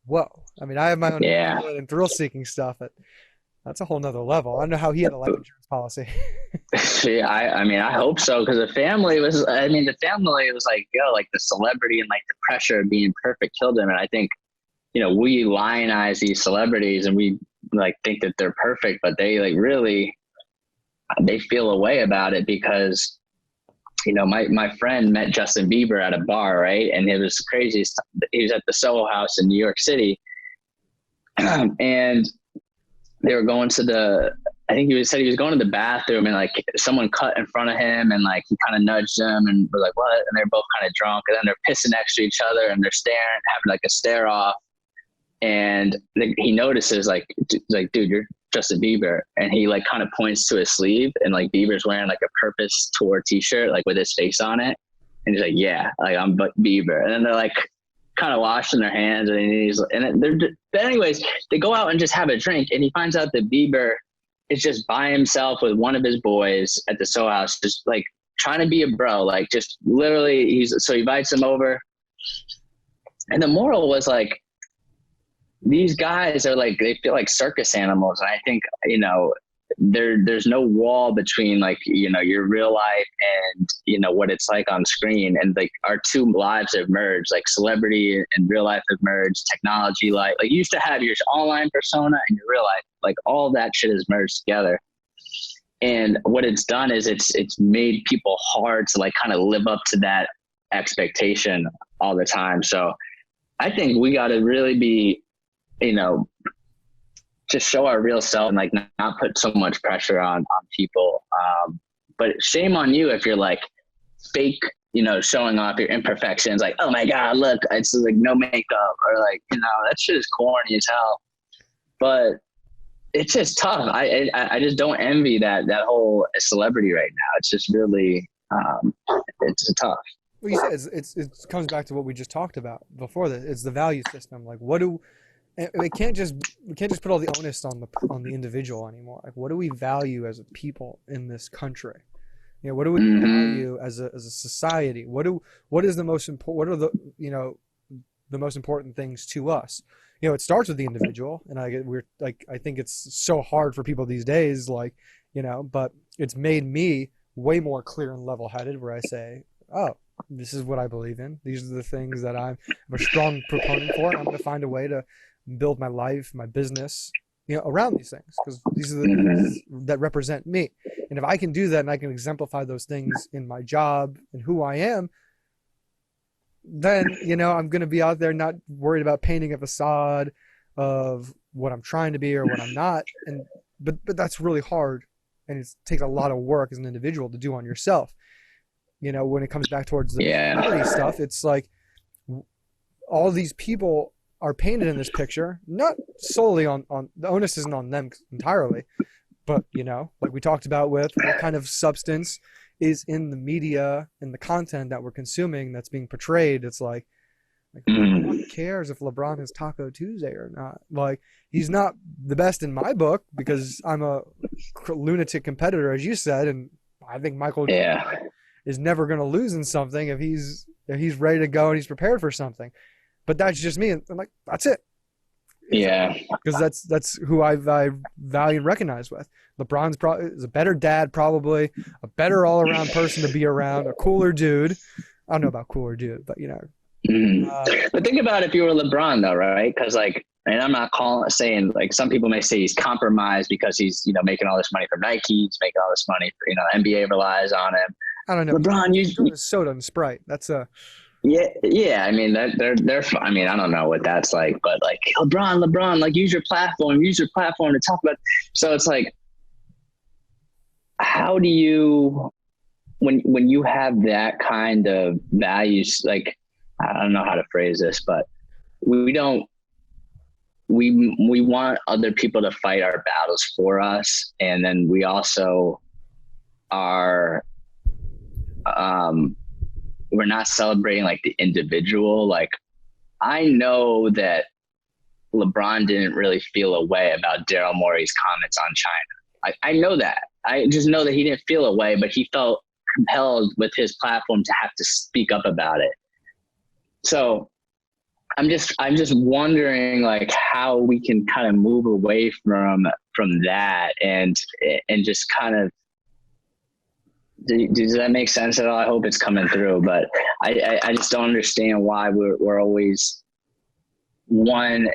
whoa. I mean, I have my own and thrill-seeking stuff, but that's a whole nother level. I don't know how he had a life insurance policy. Yeah, I mean, I hope so, because the family was like, like the celebrity and like the pressure of being perfect killed him. And I think, we lionize these celebrities and we like think that they're perfect, but they like really, they feel a way about it because, my friend met Justin Bieber at a bar, right? And it was crazy. He was at the Soho House in New York City. And they were going to I think said he was going to the bathroom, and like someone cut in front of him, and like he kind of nudged them and was like, what? And they're both kind of drunk, and then they're pissing next to each other and they're staring, having like a stare off. And he notices like, dude, you're Justin Bieber. And he like kind of points to his sleeve, and like Bieber's wearing like a Purpose Tour t-shirt, like with his face on it. And he's like, yeah, like I'm Bieber. And then they're like kind of washing their hands, but anyways, they go out and just have a drink, and he finds out that Bieber is just by himself with one of his boys at the Soho House, just like trying to be a bro, like just literally so he invites him over. And the moral was like, these guys are like, they feel like circus animals. And I think, there's no wall between like, your real life and, what it's like on screen. And like our two lives have merged, like celebrity and real life have merged, technology, like you used to have your online persona and your real life, like all that shit has merged together. And what it's done is it's made people hard to like kind of live up to that expectation all the time. So I think we got to really be, just show our real self and like not put so much pressure on people. But shame on you if you're like fake, showing off your imperfections. Like, oh my God, look, it's like no makeup, or like, that shit is corny as hell. But it's just tough. I just don't envy that whole celebrity right now. It's just really, it's tough. Well, you said it comes back to what we just talked about before. That it's the value system. Like, what do and we can't just put all the onus on the individual anymore. Like, what do we value as a people in this country? You know, what do we value as a society? What is the most important? What are the most important things to us? You know, it starts with the individual, and I think it's so hard for people these days. Like, but it's made me way more clear and level-headed, where I say, oh, this is what I believe in. These are the things that I'm a strong proponent for. And I'm going to find a way to build my life, my business, around these things, because these are the things that represent me. And if I can do that and I can exemplify those things in my job and who I am, then, I'm going to be out there not worried about painting a facade of what I'm trying to be or what I'm not. But that's really hard. And it takes a lot of work as an individual to do on yourself. When it comes back towards the community stuff, it's like all these people are painted in this picture, not solely on the onus isn't on them entirely, but like we talked about with what kind of substance is in the media and the content that we're consuming that's being portrayed. It's like who cares if LeBron is Taco Tuesday or not? Like, he's not the best in my book because I'm a lunatic competitor, as you said, and I think Michael is never going to lose in something if he's ready to go and he's prepared for something. But that's just me. And I'm like, that's it. Because that's who I value and recognize with. LeBron's is a better dad, probably a better all around person to be around, a cooler dude. I don't know about cooler dude, but but think about if you were LeBron though, right? Because and I'm not saying like some people may say he's compromised because he's making all this money from Nike, he's making all this money for, NBA relies on him. I don't know. LeBron, you soda and Sprite. That's a yeah. I mean, they're. I mean, I don't know what that's like, but like LeBron, like use your platform to talk about. So it's like, how do you, when you have that kind of values, like I don't know how to phrase this, but we want other people to fight our battles for us, and then we also are. We're not celebrating like the individual. Like, I know that LeBron didn't really feel a way about Daryl Morey's comments on China. I know that. I just know that he didn't feel a way, but he felt compelled with his platform to have to speak up about it. So I'm just wondering like how we can kind of move away from that and just kind of. Does that make sense at all? I hope it's coming through, but I just don't understand why we're always, one,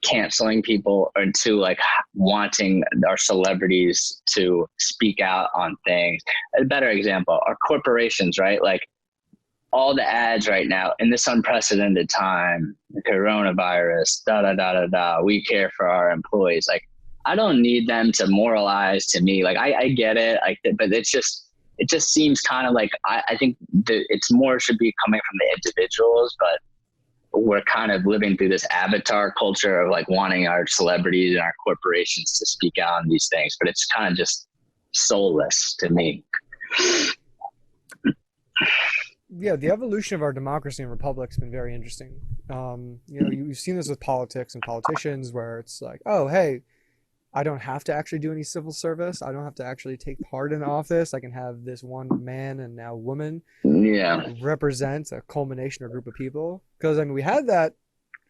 canceling people, or two, like wanting our celebrities to speak out on things. A better example are corporations, right? Like all the ads right now in this unprecedented time, the coronavirus, we care for our employees. Like, I don't need them to moralize to me. Like, I get it. But it just seems kind of like, I think that it's more should be coming from the individuals, but we're kind of living through this avatar culture of like wanting our celebrities and our corporations to speak out on these things, but it's kind of just soulless to me. Yeah, the evolution of our democracy and republic has been very interesting. You've seen this with politics and politicians where it's like, oh, hey, I don't have to actually do any civil service. I don't have to actually take part in office. I can have this one man and now woman represent a culmination or group of people. Because, I mean, we had that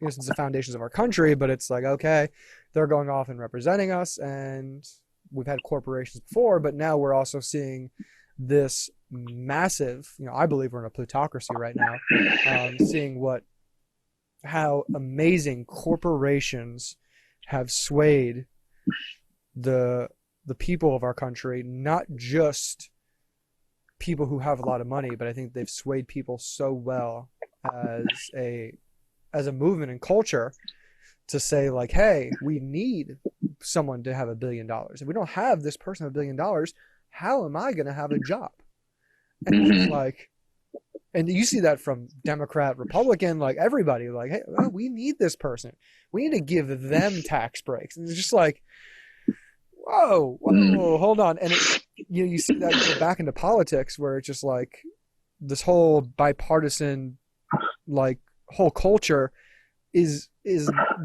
since the foundations of our country, but it's like, okay, they're going off and representing us, and we've had corporations before, but now we're also seeing this massive, I believe we're in a plutocracy right now, seeing how amazing corporations have swayed the people of our country, not just people who have a lot of money, but I think they've swayed people so well as a movement and culture to say like, hey, we need someone to have $1 billion. If we don't have this person $1 billion, how am I going to have a job? And it's like, And you see that from Democrat, Republican, like everybody, like, hey, well, we need this person. We need to give them tax breaks. And it's just like, whoa, hold on. And you see that go back into politics where it's just like this whole bipartisan, like whole culture is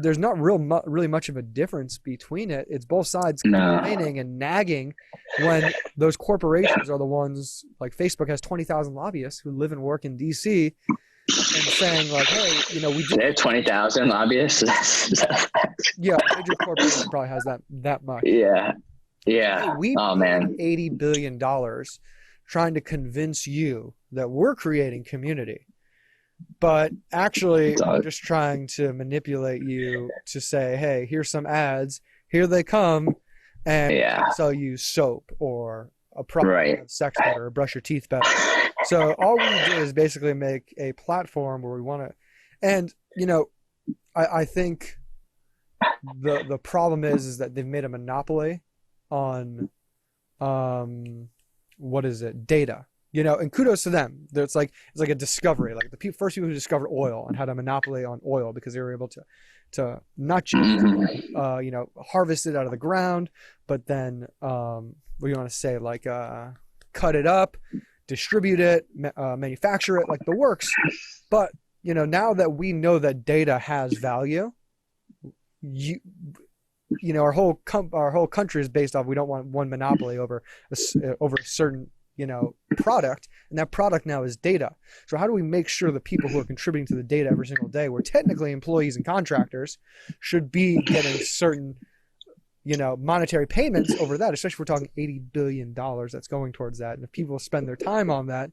there's not really much of a difference between it. It's both sides complaining and nagging when those corporations are the ones, like Facebook has 20,000 lobbyists who live and work in DC and saying like, hey, we do. They have 20,000 lobbyists. Yeah, a major corporation probably has that much. Yeah. Hey, we man, $80 billion trying to convince you that we're creating community. But actually, we're just trying to manipulate you to say, hey, here's some ads. Here they come. And sell you soap or a product of sex better or brush your teeth better. So all we do is basically make a platform where we want to. And, I think the problem is that they've made a monopoly on, data. And kudos to them. It's like a discovery. Like the first people who discovered oil and had a monopoly on oil because they were able to not just harvest it out of the ground, but then what do you want to say? Like cut it up, distribute it, manufacture it, like the works. But now that we know that data has value, our whole country is based off. We don't want one monopoly over a certain product, and that product now is data. So how do we make sure the people who are contributing to the data every single day, we're technically employees and contractors, should be getting certain, monetary payments over that, especially if we're talking $80 billion that's going towards that. And if people spend their time on that,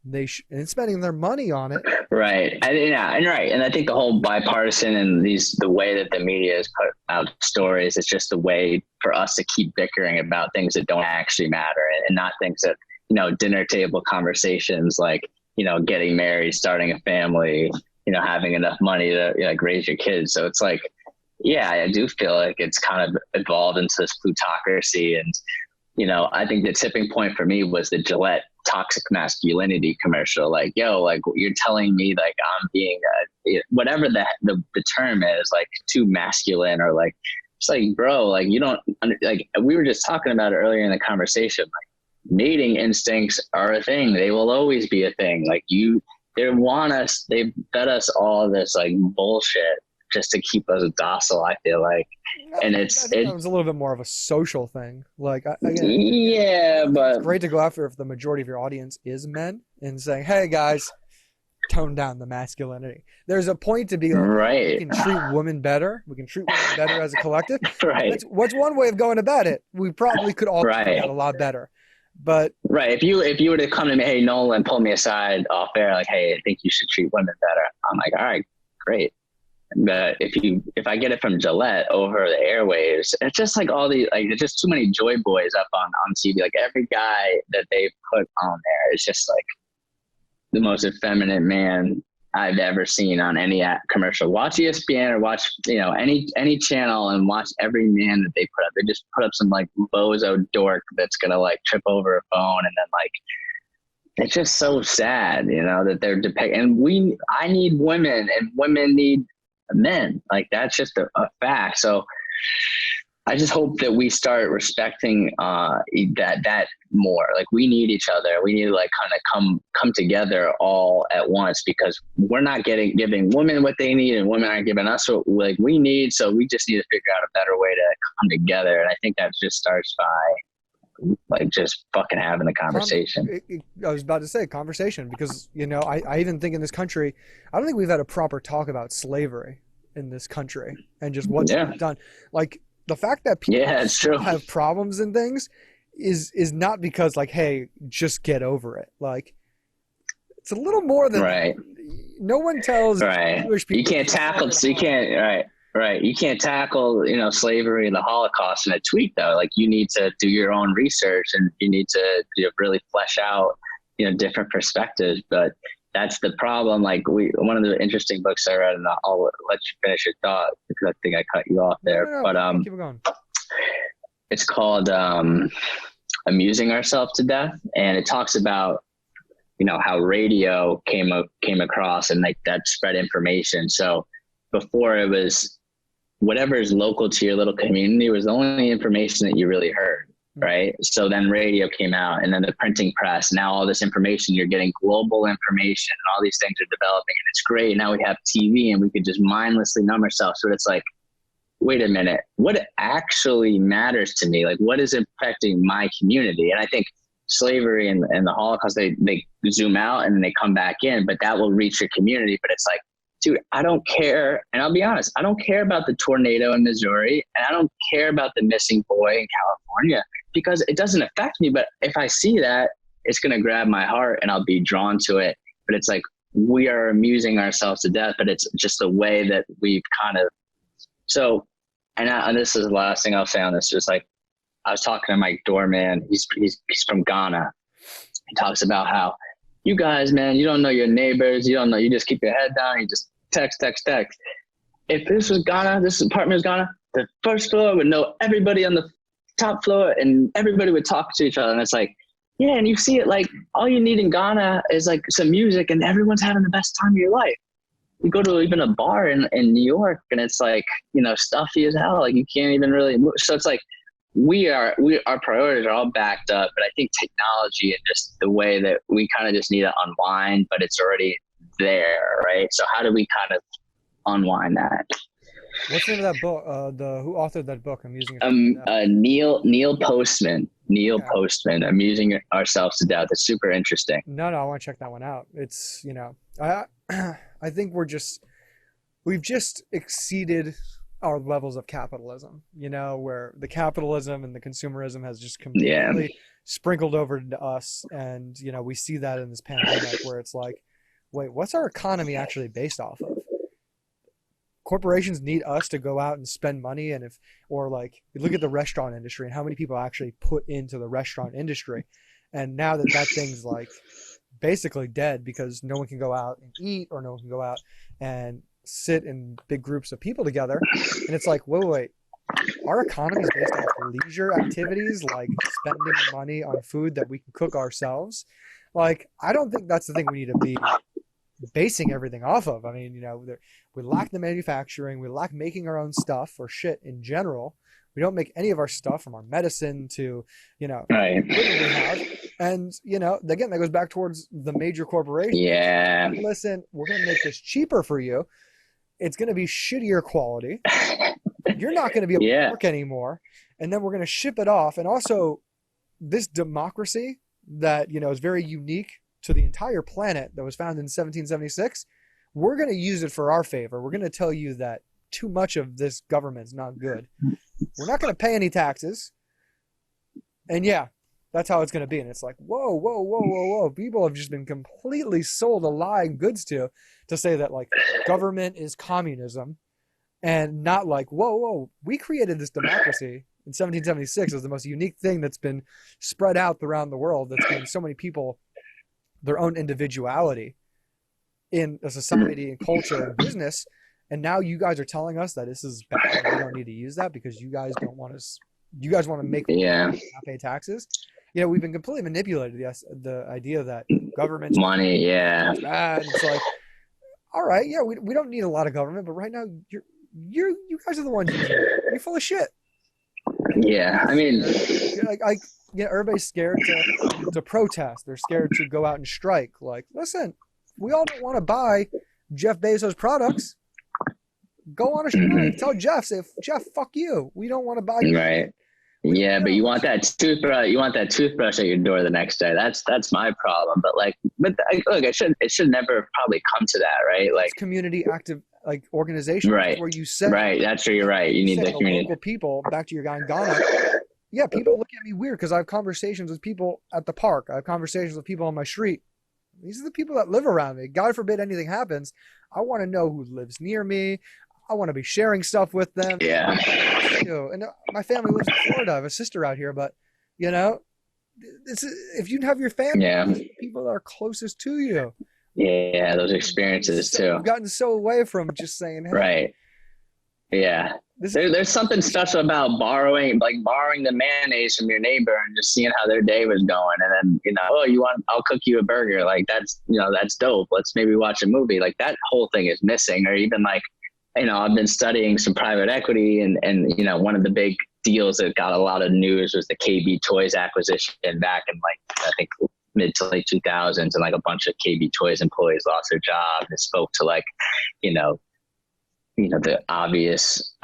and spending their money on it. Right. And I think the whole bipartisan and the way that the media has put out stories, it's just a way for us to keep bickering about things that don't actually matter and not things that, dinner table conversations like, getting married, starting a family, having enough money to raise your kids. So it's like, I do feel like it's kind of evolved into this plutocracy. And, I think the tipping point for me was the Gillette toxic masculinity commercial. Like, you're telling me like I'm being whatever the term is, like too masculine, or like, it's like, bro, like you don't like, we were just talking about it earlier in the conversation. Like mating instincts are a thing. They will always be a thing. Like they fed us all this like bullshit just to keep us docile, I feel like. And it's a little bit more of a social thing. Like, but it's great to go after if the majority of your audience is men and saying, hey guys, tone down the masculinity. There's a point to be like, we can treat women better. We can treat women better as a collective. Right. What's one way of going about it? We probably could all treat that a lot better. But if you were to come to me, hey Nolan, pull me aside off air, like, hey, I think you should treat women better. I'm like, all right, great. But if I get it from Gillette over the airwaves, it's just like all these, like, there's just too many joy boys up on TV. Like every guy that they put on there is just like the most effeminate man I've ever seen on any commercial. Watch ESPN or watch, any channel and watch every man that they put up. They just put up some like bozo dork that's going to like trip over a phone. And then like, it's just so sad, that they're depicting. And I need women and women need men. Like that's just a fact. So I just hope that we start respecting that more. Like we need each other. We need to like kind of come together all at once, because we're not giving women what they need and women aren't giving us what like we need. So we just need to figure out a better way to come together. And I think that just starts by like just fucking having the conversation. I was about to say conversation, because I even think in this country, I don't think we've had a proper talk about slavery in this country and just what's done. Like the fact that people have problems and things is not because like, hey, just get over it. Like it's a little more than that. No one tells Jewish people. You can't tackle. So you can't. Right. You can't tackle, slavery and the Holocaust in a tweet though. Like you need to do your own research and you need to really flesh out, different perspectives. But that's the problem. Like one of the interesting books I read, and I'll let you finish your thought because I think I cut you off there. But keep it going. It's called Amusing Ourselves to Death. And it talks about how radio came across and like that spread information. So before it was whatever is local to your little community was the only information that you really heard. Right. So then radio came out, and then the printing press. Now all this information, you're getting global information, and all these things are developing, and it's great. Now we have TV, and we could just mindlessly numb ourselves. So it's like, wait a minute, what actually matters to me? Like, what is affecting my community? And I think slavery and the Holocaust, they zoom out and then they come back in, but that will reach your community. But it's like, dude, I don't care. And I'll be honest, I don't care about the tornado in Missouri, and I don't care about the missing boy in California, because it doesn't affect me. But if I see that, it's going to grab my heart and I'll be drawn to it. But it's like, we are amusing ourselves to death, but it's just the way that we've kind of, so, and this is the last thing I'll say on this, just like, I was talking to my doorman, he's from Ghana. He talks about how, you guys, man, you don't know your neighbors. You don't know. You just keep your head down. You just text. If this was Ghana, this apartment was Ghana, the first floor would know everybody on the top floor, and everybody would talk to each other. And it's like, yeah, and you see it, like, all you need in Ghana is like some music, and everyone's having the best time of your life. You go to even a bar in New York, and it's like, stuffy as hell. Like, you can't even really move. So it's like, our priorities are all backed up, but I think technology and just the way that we kind of just need to unwind, but it's already there, right? So how do we kind of unwind that? What's the name of that book? Who authored that book? I'm using it. Neil Postman. Postman. Amusing ourselves to death. It's super interesting. No, I want to check that one out. It's I think we've just exceeded our levels of capitalism, where the capitalism and the consumerism has just completely sprinkled over to us. And, we see that in this pandemic where it's like, wait, what's our economy actually based off of? Corporations need us to go out and spend money. And you look at the restaurant industry and how many people actually put into the restaurant industry. And now that thing's like basically dead because no one can go out and eat, or no one can go out and sit in big groups of people together. And it's like, wait, our economy is based on leisure activities, like spending money on food that we can cook ourselves. Like, I don't think that's the thing we need to be basing everything off of. I mean, we lack the manufacturing, we lack making our own stuff or shit in general. We don't make any of our stuff, from our medicine to, right. What we have. And, again, that goes back towards the major corporations. Yeah. Listen, we're going to make this cheaper for you. It's going to be shittier quality. You're not going to be able to work anymore. And then we're going to ship it off. And also, this democracy that, is very unique to the entire planet, that was founded in 1776, we're going to use it for our favor. We're going to tell you that too much of this government is not good. We're not going to pay any taxes. And that's how it's going to be. And it's like, whoa. People have just been completely sold a lie and goods to say that, like, government is communism, and not like, whoa, we created this democracy in 1776 as the most unique thing that's been spread out around the world, that's given so many people their own individuality in a society and culture and business. And now you guys are telling us that this is bad. We don't need to use that because you guys don't want us. You guys want to make money, not pay taxes. We've been completely manipulated. The idea that government money, bad. It's like, all right, we don't need a lot of government, but right now you guys are the ones using it. You're full of shit. Yeah, I mean, everybody's scared to protest. They're scared to go out and strike. Like, listen, we all don't want to buy Jeff Bezos products. Go on a strike. Tell Jeff, Jeff, fuck you. We don't want to buy. Right. Yeah, but you want that toothbrush. You want that toothbrush at your door the next day. That's my problem. But look, it should never probably come to that, right? Like, community active, like, organization, right? Where you said, right. That's where you're right. You need the community. Local people. Back to your guy in Ghana. Yeah, people look at me weird because I have conversations with people at the park. I have conversations with people on my street. These are the people that live around me. God forbid anything happens. I want to know who lives near me. I want to be sharing stuff with them. Yeah. And my family lives in Florida. I have a sister out here, but if you have your family, people that are closest to you. Yeah, those experiences too. I've gotten so away from just saying, hey. Right. Yeah. this There's something special about borrowing the mayonnaise from your neighbor and just seeing how their day was going. And then, oh, I'll cook you a burger. Like that's dope. Let's maybe watch a movie. Like that whole thing is missing. Or even like, I've been studying some private equity and one of the big deals that got a lot of news was the KB Toys acquisition back in like, I think mid to late 2000s, and like a bunch of KB Toys employees lost their job. It spoke to like, the obvious,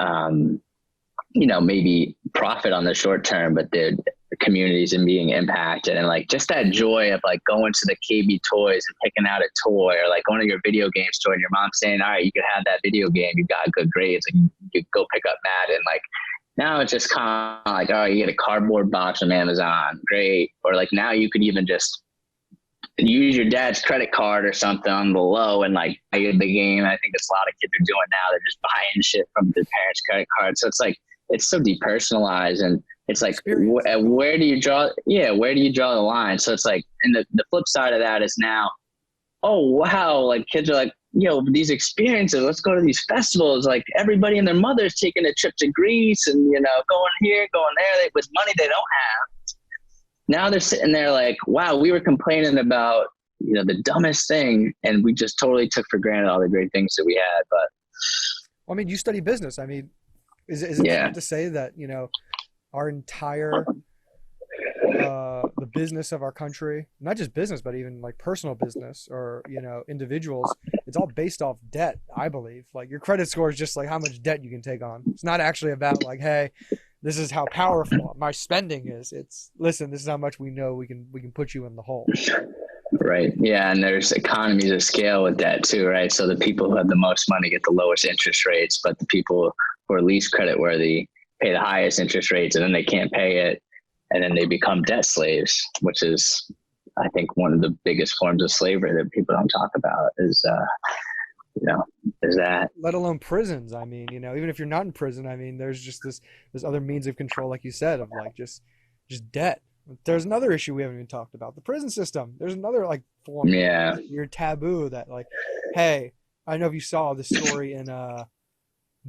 maybe profit on the short term, but the communities and being impacted, and like just that joy of like going to the KB Toys and picking out a toy, or like going to your video game store and your mom saying, all right, you can have that video game. You got good grades and you go pick up Madden. Like now it's just kind of like, oh, you get a cardboard box from Amazon. Great. Or like now you could even just use your dad's credit card or something on the low and like buy the game. I think that's a lot of kids are doing now. They're just buying shit from their parents' credit card. So it's like, it's so depersonalized, and it's like, where do you draw the line? So it's like, and the flip side of that is now, oh, wow. Like kids are like, these experiences, let's go to these festivals. Like everybody and their mother's taking a trip to Greece and, going here, going there with money they don't have. Now they're sitting there like, wow, we were complaining about, the dumbest thing, and we just totally took for granted all the great things that we had. But well, I mean, you study business. I mean, is it fair to say that, our entire, the business of our country, not just business, but even like personal business or, individuals, it's all based off debt, I believe. Like your credit score is just like how much debt you can take on. It's not actually about like, hey, this is how powerful my spending is. It's, listen, this is how much we know we can put you in the hole. Right. Yeah. And there's economies of scale with that too, right? So the people who have the most money get the lowest interest rates, but the people who are least creditworthy pay the highest interest rates, and then they can't pay it. And then they become debt slaves, which is, I think, one of the biggest forms of slavery that people don't talk about is that. Let alone prisons. I mean, even if you're not in prison, I mean, there's just this other means of control, like you said, of like just debt. There's another issue we haven't even talked about, the prison system. There's another like form of weird taboo that like, hey, I don't know if you saw the story in I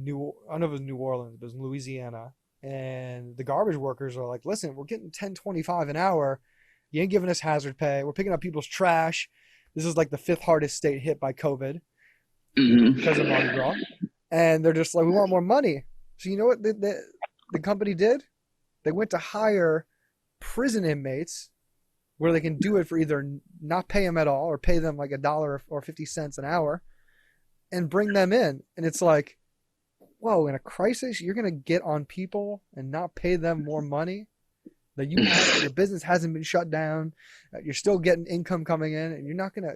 don't know if it was New Orleans, but it was in Louisiana. And the garbage workers are like, listen, we're getting $10.25 an hour. You ain't giving us hazard pay. We're picking up people's trash. This is like the 5th hardest state hit by COVID because of Mardi Gras. And they're just like, we want more money. So you know what the company did? They went to hire prison inmates where they can do it for either not pay them at all or pay them like $1 or 50 cents an hour and bring them in. And it's like, whoa, in a crisis, you're going to get on people and not pay them more money that your business hasn't been shut down. You're still getting income coming in, and you're not going to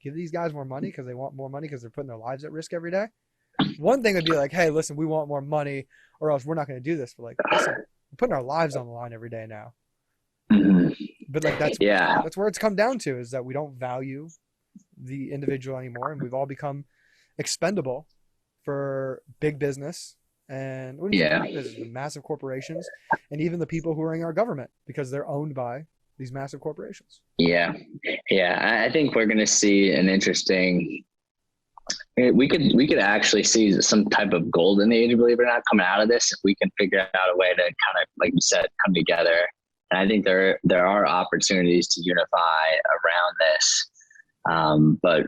give these guys more money because they want more money because they're putting their lives at risk every day. One thing would be like, hey, listen, we want more money or else we're not going to do this. But like, listen, we're putting our lives on the line every day now. But like, that's where it's come down to, is that we don't value the individual anymore, and we've all become expendable for big business and the massive corporations, and even the people who are in our government, because they're owned by these massive corporations. Yeah. I think we're going to see an interesting. We could actually see some type of golden age, believe it or not, coming out of this if we can figure out a way to kind of, like you said, come together. And I think there are opportunities to unify around this, but.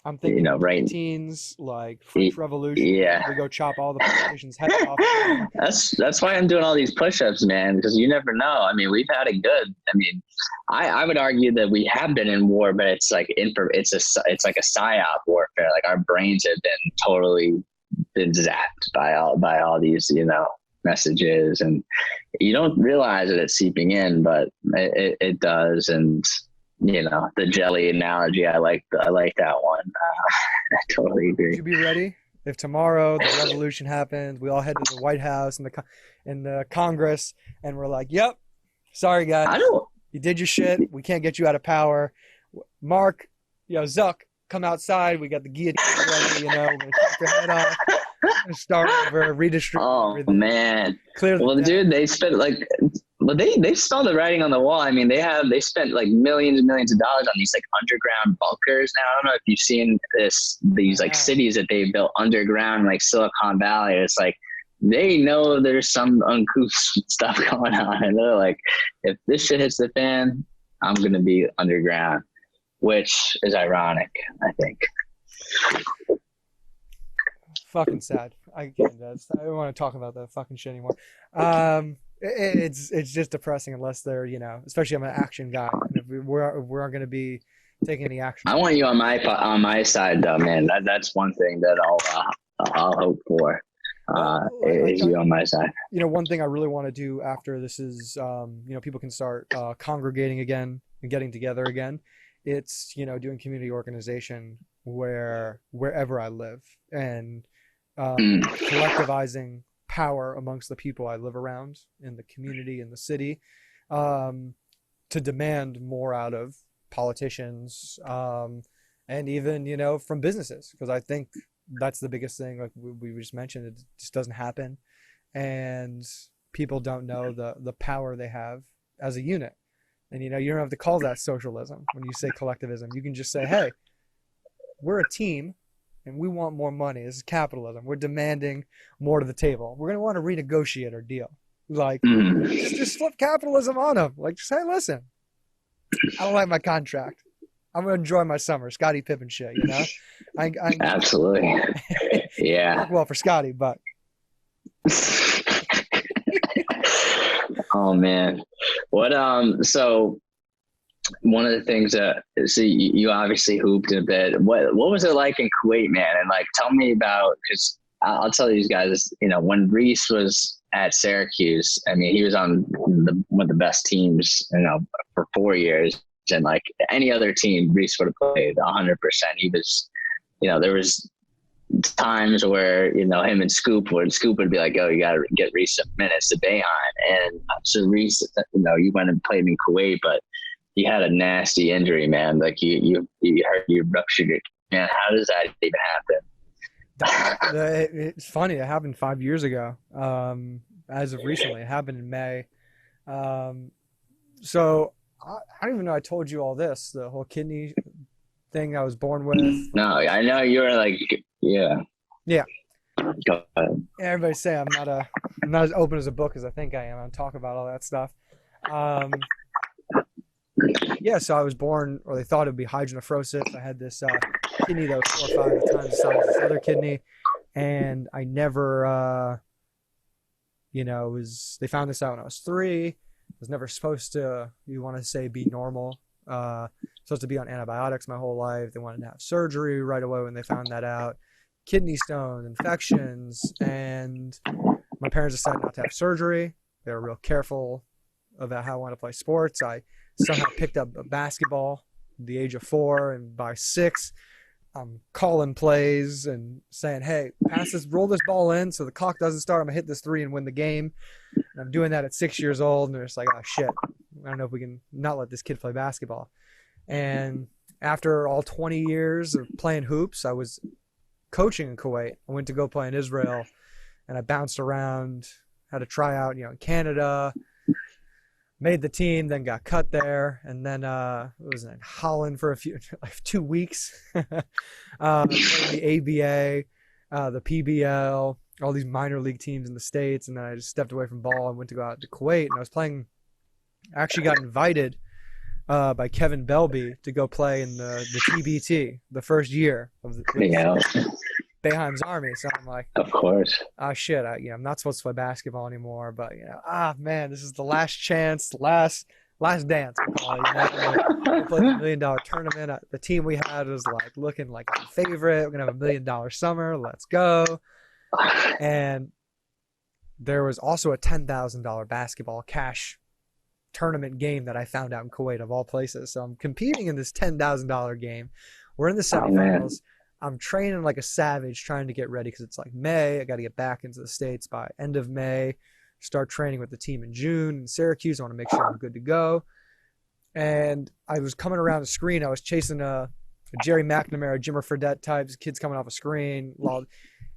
I'm thinking teens, like French Revolution. Yeah. We go chop all the politicians' heads off. That's why I'm doing all these push-ups, man, because you never know. I mean, we've had it good. I mean, I would argue that we have been in war, but it's like it's like a psyop warfare. Like our brains have been zapped by all these, messages, and you don't realize that it's seeping in, but it does. And the jelly analogy, I like that one. I totally agree. Would you be ready if tomorrow the revolution happens? We all head to the White House and the Congress, and we're like, "Yep, sorry guys, you did your shit. We can't get you out of power." Mark, Zuck, come outside. We got the guillotine ready. We're gonna cut your head off. Start over, redistribute. Oh everything. Man! Clearly, well, dude, they spent they saw the writing on the wall. I mean, they spent like millions and millions of dollars on these like underground bunkers. Now, I don't know if you've seen these like cities that they built underground, like Silicon Valley. It's like they know there's some uncouth stuff going on, and they're like, if this shit hits the fan, I'm gonna be underground, which is ironic, I think. Fucking sad. I can't. I don't want to talk about that fucking shit anymore. It's just depressing unless they're, especially I'm an action guy. And if we aren't going to be taking any action. I want you on my side though, man. That's one thing that I'll hope for. Is you on my side. One thing I really want to do after this is, people can start congregating again and getting together again. It's, doing community organization wherever I live, and collectivizing power amongst the people I live around in the community, in the city, to demand more out of politicians, and even, from businesses, because I think that's the biggest thing. Like we just mentioned, it just doesn't happen, and people don't know the power they have as a unit. And you don't have to call that socialism when you say collectivism. You can just say, hey, we're a team and we want more money. This is capitalism. We're demanding more to the table. We're going to want to renegotiate our deal. Like, just flip capitalism on them. Like, just, hey, listen, I don't like my contract. I'm going to enjoy my summer. Scottie Pippen shit, Absolutely. Yeah. Work well for Scottie, but. Oh, man. So one of the things so you obviously hooped a bit. What was it like in Kuwait, man? And like, tell me about, because I'll tell these guys, when Reese was at Syracuse, I mean, he was on one of the best teams, for 4 years. And like any other team, Reese would have played 100%. He was, there was times where, him and Scoop would be like, oh, you got to get Reese some minutes to Bayon. And so Reese, you went and played in Kuwait, but he had a nasty injury, man. Like you hurt, you ruptured it. Man, how does that even happen? It's funny. It happened 5 years ago. As of recently, it happened in May. So I don't even know I told you all this, the whole kidney thing I was born with. No, I know you were like, yeah. Yeah. Go ahead. Everybody say I'm not as open as a book as I think I am. I talk about all that stuff. Yeah, so I was born, or they thought it would be hydronephrosis. I had this kidney that was 4 or 5 times the size of this other kidney, and I never, they found this out when I was 3. I was never supposed to, be normal. Supposed to be on antibiotics my whole life. They wanted to have surgery right away when they found that out. Kidney stones, infections, and my parents decided not to have surgery. They were real careful about how I wanted to play sports. I somehow picked up basketball at the age of 4, and by 6, I'm calling plays and saying, hey, roll this ball in so the clock doesn't start. I'm going to hit this 3 and win the game. And I'm doing that at 6 years old, and they're just like, oh, shit. I don't know if we can not let this kid play basketball. And after all 20 years of playing hoops, I was coaching in Kuwait. I went to go play in Israel, and I bounced around, had a tryout, in Canada, made the team, then got cut there, and then was in Holland for 2 weeks. The ABA, the PBL, all these minor league teams in the States, and then I just stepped away from ball and went to go out to Kuwait, and I was playing. I actually got invited by Kevin Belby to go play in the TBT the first year of Boeheim's Army. So I'm like, of course. Oh shit, I'm not supposed to play basketball anymore, but man, this is the last chance, last dance. We call it, We played the $1 million tournament. The team we had was like looking like a favorite. We're gonna have $1 million summer. Let's go. And there was also a $10,000 basketball cash tournament game that I found out in Kuwait, of all places. So I'm competing in this $10,000 game. We're in the semifinals. I'm training like a savage, trying to get ready because it's like May. I got to get back into the States by end of May. Start training with the team in June in Syracuse. I want to make sure I'm good to go. And I was coming around the screen. I was chasing a Jerry McNamara, Jimmer Fredette types, kids coming off a screen.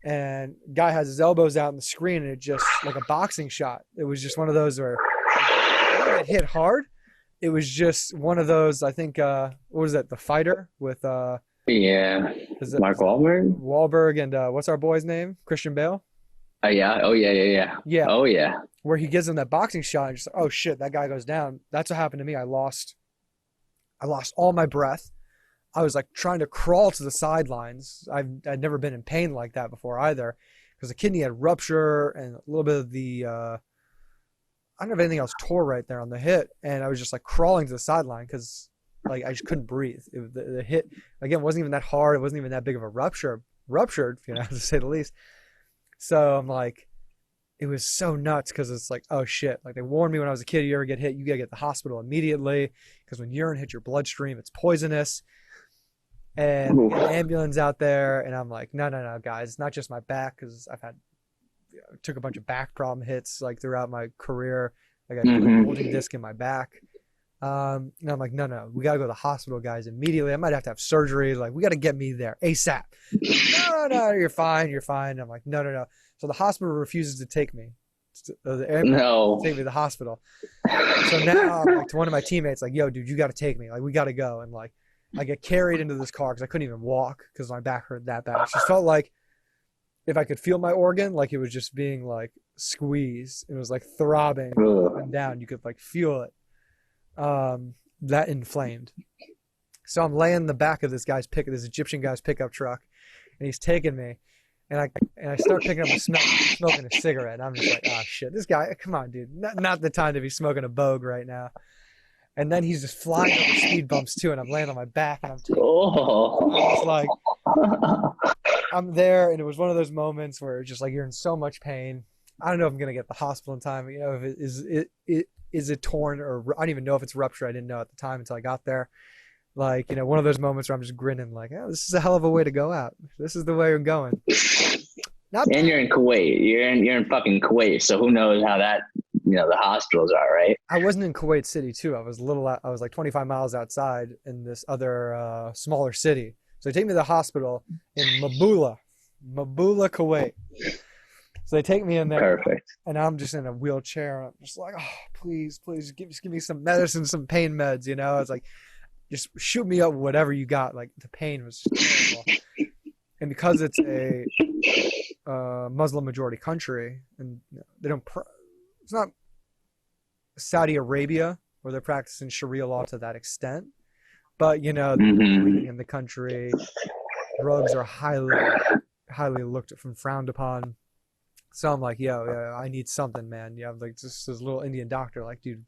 And guy has his elbows out in the screen, and it just like a boxing shot. It was just one of those where it hit hard. It was just one of those, I think, what was that? The Fighter with Mark Wahlberg? Wahlberg and what's our boy's name? Christian Bale? Yeah. Oh yeah. Yeah. Yeah. Yeah, Oh yeah. where he gives him that boxing shot and just oh shit, that guy goes down. That's what happened to me. I lost all my breath. I was like trying to crawl to the sidelines. I'd never been in pain like that before either, because the kidney had rupture and a little bit of the I don't know if anything else tore right there on the hit, and I was just like crawling to the sideline because like I just couldn't breathe. The hit again wasn't even that hard. It wasn't even that big of a ruptured, to say the least. So I'm like, it was so nuts because it's like, oh shit! Like they warned me when I was a kid, you ever get hit, you gotta get to the hospital immediately because when urine hits your bloodstream, it's poisonous. And we get an ambulance out there, and I'm like, no, no, no, guys, it's not just my back because took a bunch of back problem hits like throughout my career. I got a bulging disc in my back. And I'm like, no, no, we got to go to the hospital, guys, immediately. I might have to have surgery. Like, we got to get me there ASAP. No, no, you're fine. You're fine. I'm like, no, no, no. So the hospital refuses to take me. The ambulance take me to the hospital. So now I'm like to one of my teammates, like, yo, dude, you got to take me. Like, we got to go. And like, I get carried into this car because I couldn't even walk because my back hurt that bad. It just felt like if I could feel my organ, like it was just being like squeezed. It was like throbbing up and down. You could like feel it. That inflamed. So I'm laying in the back of this Egyptian guy's pickup truck, and he's taking me, and I start picking up smoking a cigarette. And I'm just like, oh shit, this guy, come on, dude, not the time to be smoking a bogue right now. And then he's just flying over speed bumps too, and I'm laying on my back, and I'm just like, I'm there, and it was one of those moments where it's just like you're in so much pain. I don't know if I'm gonna get to the hospital in time. If it is it torn, or I don't even know if it's ruptured. I didn't know at the time until I got there. Like, one of those moments where I'm just grinning, like, oh, this is a hell of a way to go out. This is the way we're going. And you're in Kuwait. You're in fucking Kuwait. So who knows how that, the hospitals are, right? I wasn't in Kuwait City too. I was like 25 miles outside in this other smaller city. So they take me to the hospital in Mabula, Kuwait. So they take me in there. Perfect. And I'm just in a wheelchair. I'm just like, oh, please, give me some medicine, some pain meds. It's like, just shoot me up whatever you got. Like the pain was just terrible. And because it's a Muslim majority country, and it's not Saudi Arabia where they're practicing Sharia law to that extent, but in the country, drugs are highly looked at and frowned upon. So I'm like, yo, I need something, man. Like just this little Indian doctor, like, dude,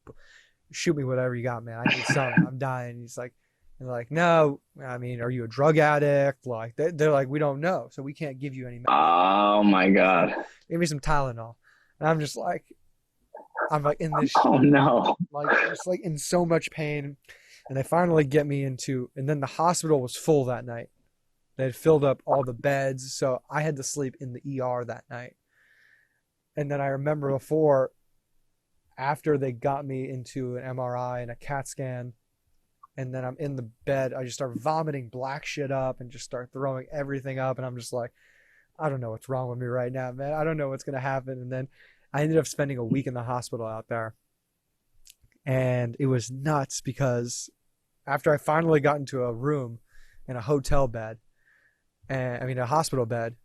shoot me whatever you got, man. I need something. I'm dying. He's like, and they're like, no, I mean, are you a drug addict? Like they're like, we don't know, so we can't give you any medicine. Oh my God. Give me some Tylenol. And I'm just like, in this oh no, like just like in so much pain. And they finally get me and then the hospital was full that night. They had filled up all the beds, so I had to sleep in the ER that night. And then I remember after they got me into an MRI and a CAT scan, and then I'm in the bed, I just start vomiting black shit up and just start throwing everything up. And I'm just like, I don't know what's wrong with me right now, man. I don't know what's going to happen. And then I ended up spending a week in the hospital out there. And it was nuts because after I finally got into a room in a hotel bed, a hospital bed,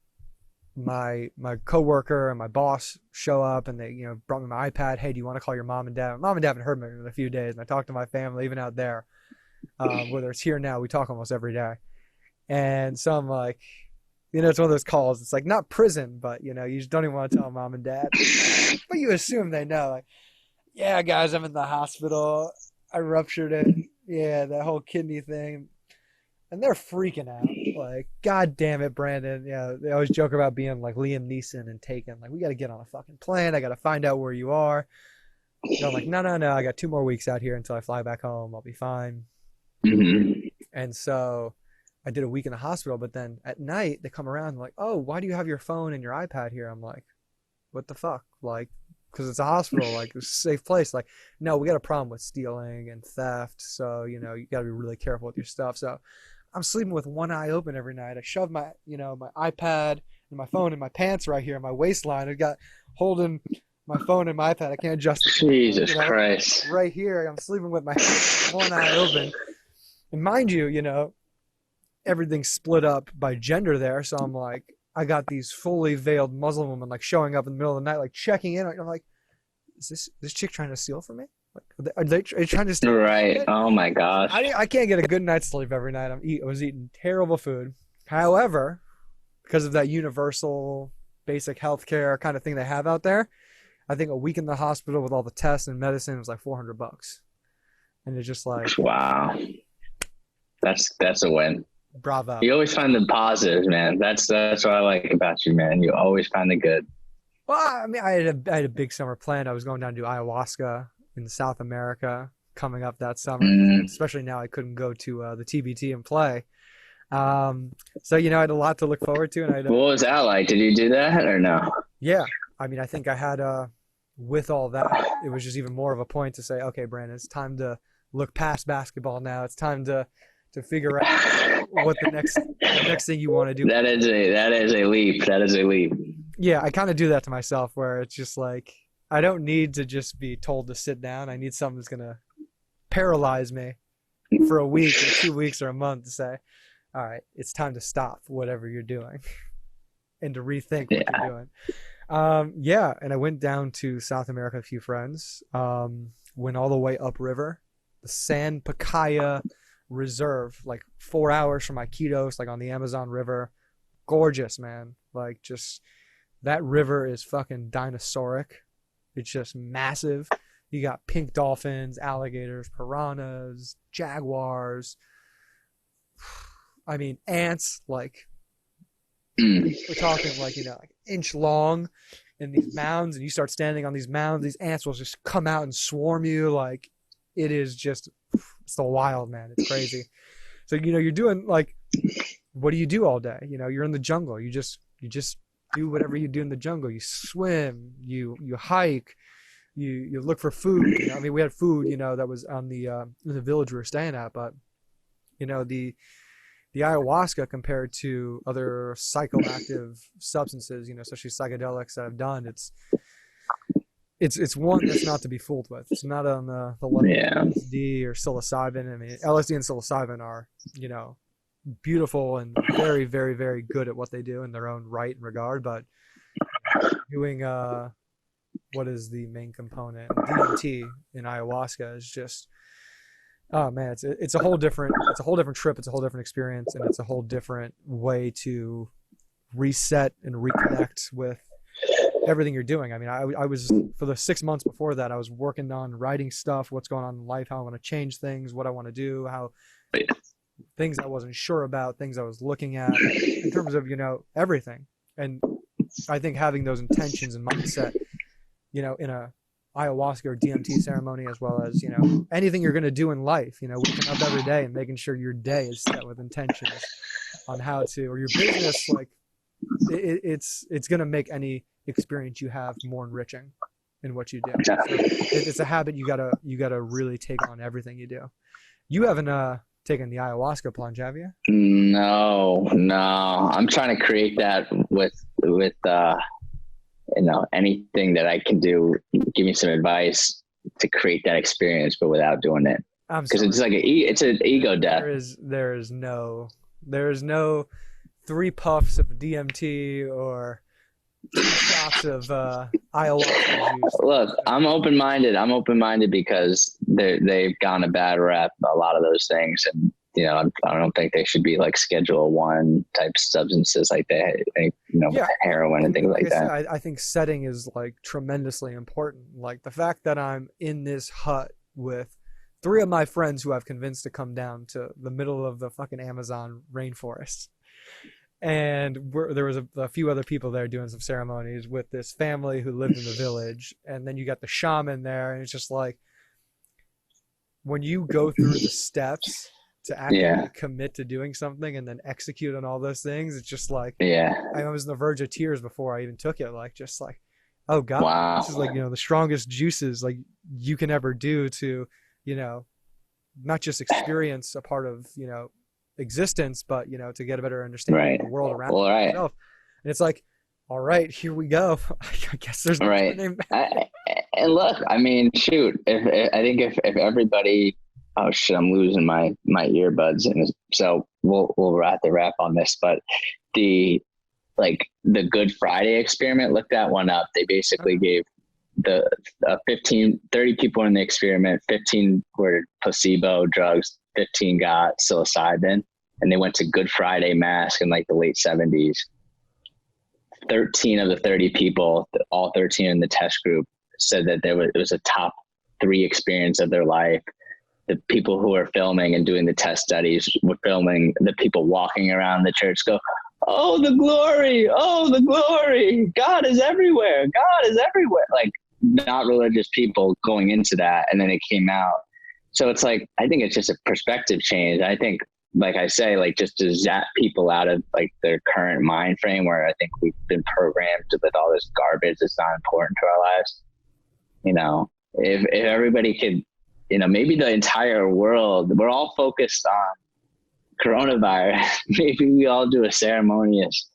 my coworker and my boss show up, and they brought me my iPad. Hey, do you want to call your mom and dad? My mom and dad haven't heard me in a few days, and I talked to my family even out there. Whether it's here now, we talk almost every day. And so I'm like, it's one of those calls. It's like not prison, but you just don't even want to tell mom and dad, but you assume they know. Like, yeah, guys, I'm in the hospital. I ruptured it. Yeah, that whole kidney thing. And they're freaking out. Like, God damn it, Brandon. Yeah, they always joke about being like Liam Neeson and Taken. Like, we got to get on a fucking plane. I got to find out where you are. I'm like, no. I got 2 more weeks out here until I fly back home. I'll be fine. Mm-hmm. And so I did a week in the hospital. But then at night, they come around and like, oh, why do you have your phone and your iPad here? I'm like, what the fuck? Like, because it's a hospital, like it's a safe place. Like, no, we got a problem with stealing and theft. So, you got to be really careful with your stuff. So I'm sleeping with one eye open every night. I shove my iPad and my phone in my pants right here in my waistline. I got holding my phone and my iPad. I can't adjust it. Jesus Christ. Right here, I'm sleeping with my one eye open. And mind you, everything's split up by gender there. So I'm like, I got these fully veiled Muslim women like showing up in the middle of the night, like checking in. I'm like, is this chick trying to steal from me? Like, are they trying to steal? Right. Oh my gosh. I can't get a good night's sleep every night. I was eating terrible food. However, because of that universal basic healthcare kind of thing they have out there, I think a week in the hospital with all the tests and medicine was like $400, and it's just like, wow, that's a win. Bravo. You always find the positives, man. That's what I like about you, man. You always find the good. Well, I mean, I had a big summer planned. I was going down to ayahuasca in South America coming up that summer. Especially now, I couldn't go to the TBT and play. So I had a lot to look forward to, and what was that like? Did you do that or no? Yeah, I mean, I think I had with all that, it was just even more of a point to say, okay, Brandon, it's time to look past basketball now. It's time to figure out what the next thing you want to do. That is a leap. That is a leap. Yeah, I kind of do that to myself, where it's just like, I don't need to just be told to sit down. I need something that's gonna paralyze me for a week or 2 weeks or a month to say, all right, it's time to stop whatever you're doing and to rethink what you're doing. And I went down to South America with a few friends, went all the way upriver, the San Pacaya Reserve, like 4 hours from Iquitos, like on the Amazon River. Gorgeous, man. Like, just that river is fucking dinosauric. It's just massive. You got pink dolphins, alligators, piranhas, jaguars. I mean, ants, like, we're talking like, like inch long in these mounds, and you start standing on these mounds, these ants will just come out and swarm you. Like, it is just, it's the wild, man. It's crazy. So, you're doing like, what do you do all day? You're in the jungle. You just do whatever you do in the jungle. You swim, you hike, you look for food. I mean, we had food, that was on the village we were staying at, but the ayahuasca compared to other psychoactive substances, especially psychedelics that I've done, it's one that's not to be fooled with. It's not on the level of LSD or psilocybin. I mean, LSD and psilocybin are, beautiful and very, very, very good at what they do in their own right and regard. But doing what is the main component, DMT in ayahuasca, is just, oh man, it's a whole different trip. It's a whole different experience, and it's a whole different way to reset and reconnect with everything you're doing. I mean, I was, for the 6 months before that, I was working on writing stuff, what's going on in life, how I want to change things, what I want to do, how things I wasn't sure about, things I was looking at in terms of, everything. And I think having those intentions and mindset, in a ayahuasca or DMT ceremony, as well as, anything you're going to do in life, waking up every day and making sure your day is set with intentions on how to, or your business, like it's going to make any experience you have more enriching in what you do. So it's a habit you gotta really take on everything you do. You haven't taken the ayahuasca plunge, have you? No. I'm trying to create that with anything that I can do. Give me some advice to create that experience, but without doing it. Because it's like it's an ego death. There is no 3 puffs of DMT or 2 shots of ayahuasca juice. Look, I'm open-minded because they've gone a bad rep, a lot of those things, and I don't think they should be like Schedule 1 type substances like that, heroin and things like that. I think setting is like tremendously important. Like the fact that I'm in this hut with 3 of my friends who I've convinced to come down to the middle of the fucking Amazon rainforest. And there was a few other people there doing some ceremonies with this family who lived in the village. And then you got the shaman there. And it's just like, when you go through the steps to actually commit to doing something and then execute on all those things, it's just like, I was on the verge of tears before I even took it. Like, just like, oh God, wow. This is like, the strongest juices like you can ever do to, not just experience a part of, existence, but to get a better understanding of the world around yourself. And it's like, all right, here we go. I guess there's no name. And look, I mean, shoot, I think if everybody, oh shit, I'm losing my earbuds, and so we'll have to wrap on this. But like the Good Friday experiment. Look that one up. They basically gave the 30 people in the experiment, 15 were placebo drugs, 15 got psilocybin, and they went to Good Friday mass in like the late 70s. 13 of the 30 people, all 13 in the test group, said that it was a top 3 experience of their life. The people who were filming and doing the test studies were filming the people walking around the church go, "Oh, the glory. Oh, the glory. God is everywhere. God is everywhere." Like, not religious people going into that. And then it came out. So it's like, I think it's just a perspective change. I think, like I say, like, just to zap people out of like their current mind frame where I think we've been programmed with all this garbage that's not important to our lives. You know, if everybody could, you know, maybe the entire world, we're all focused on coronavirus. Maybe we all do a ceremonious,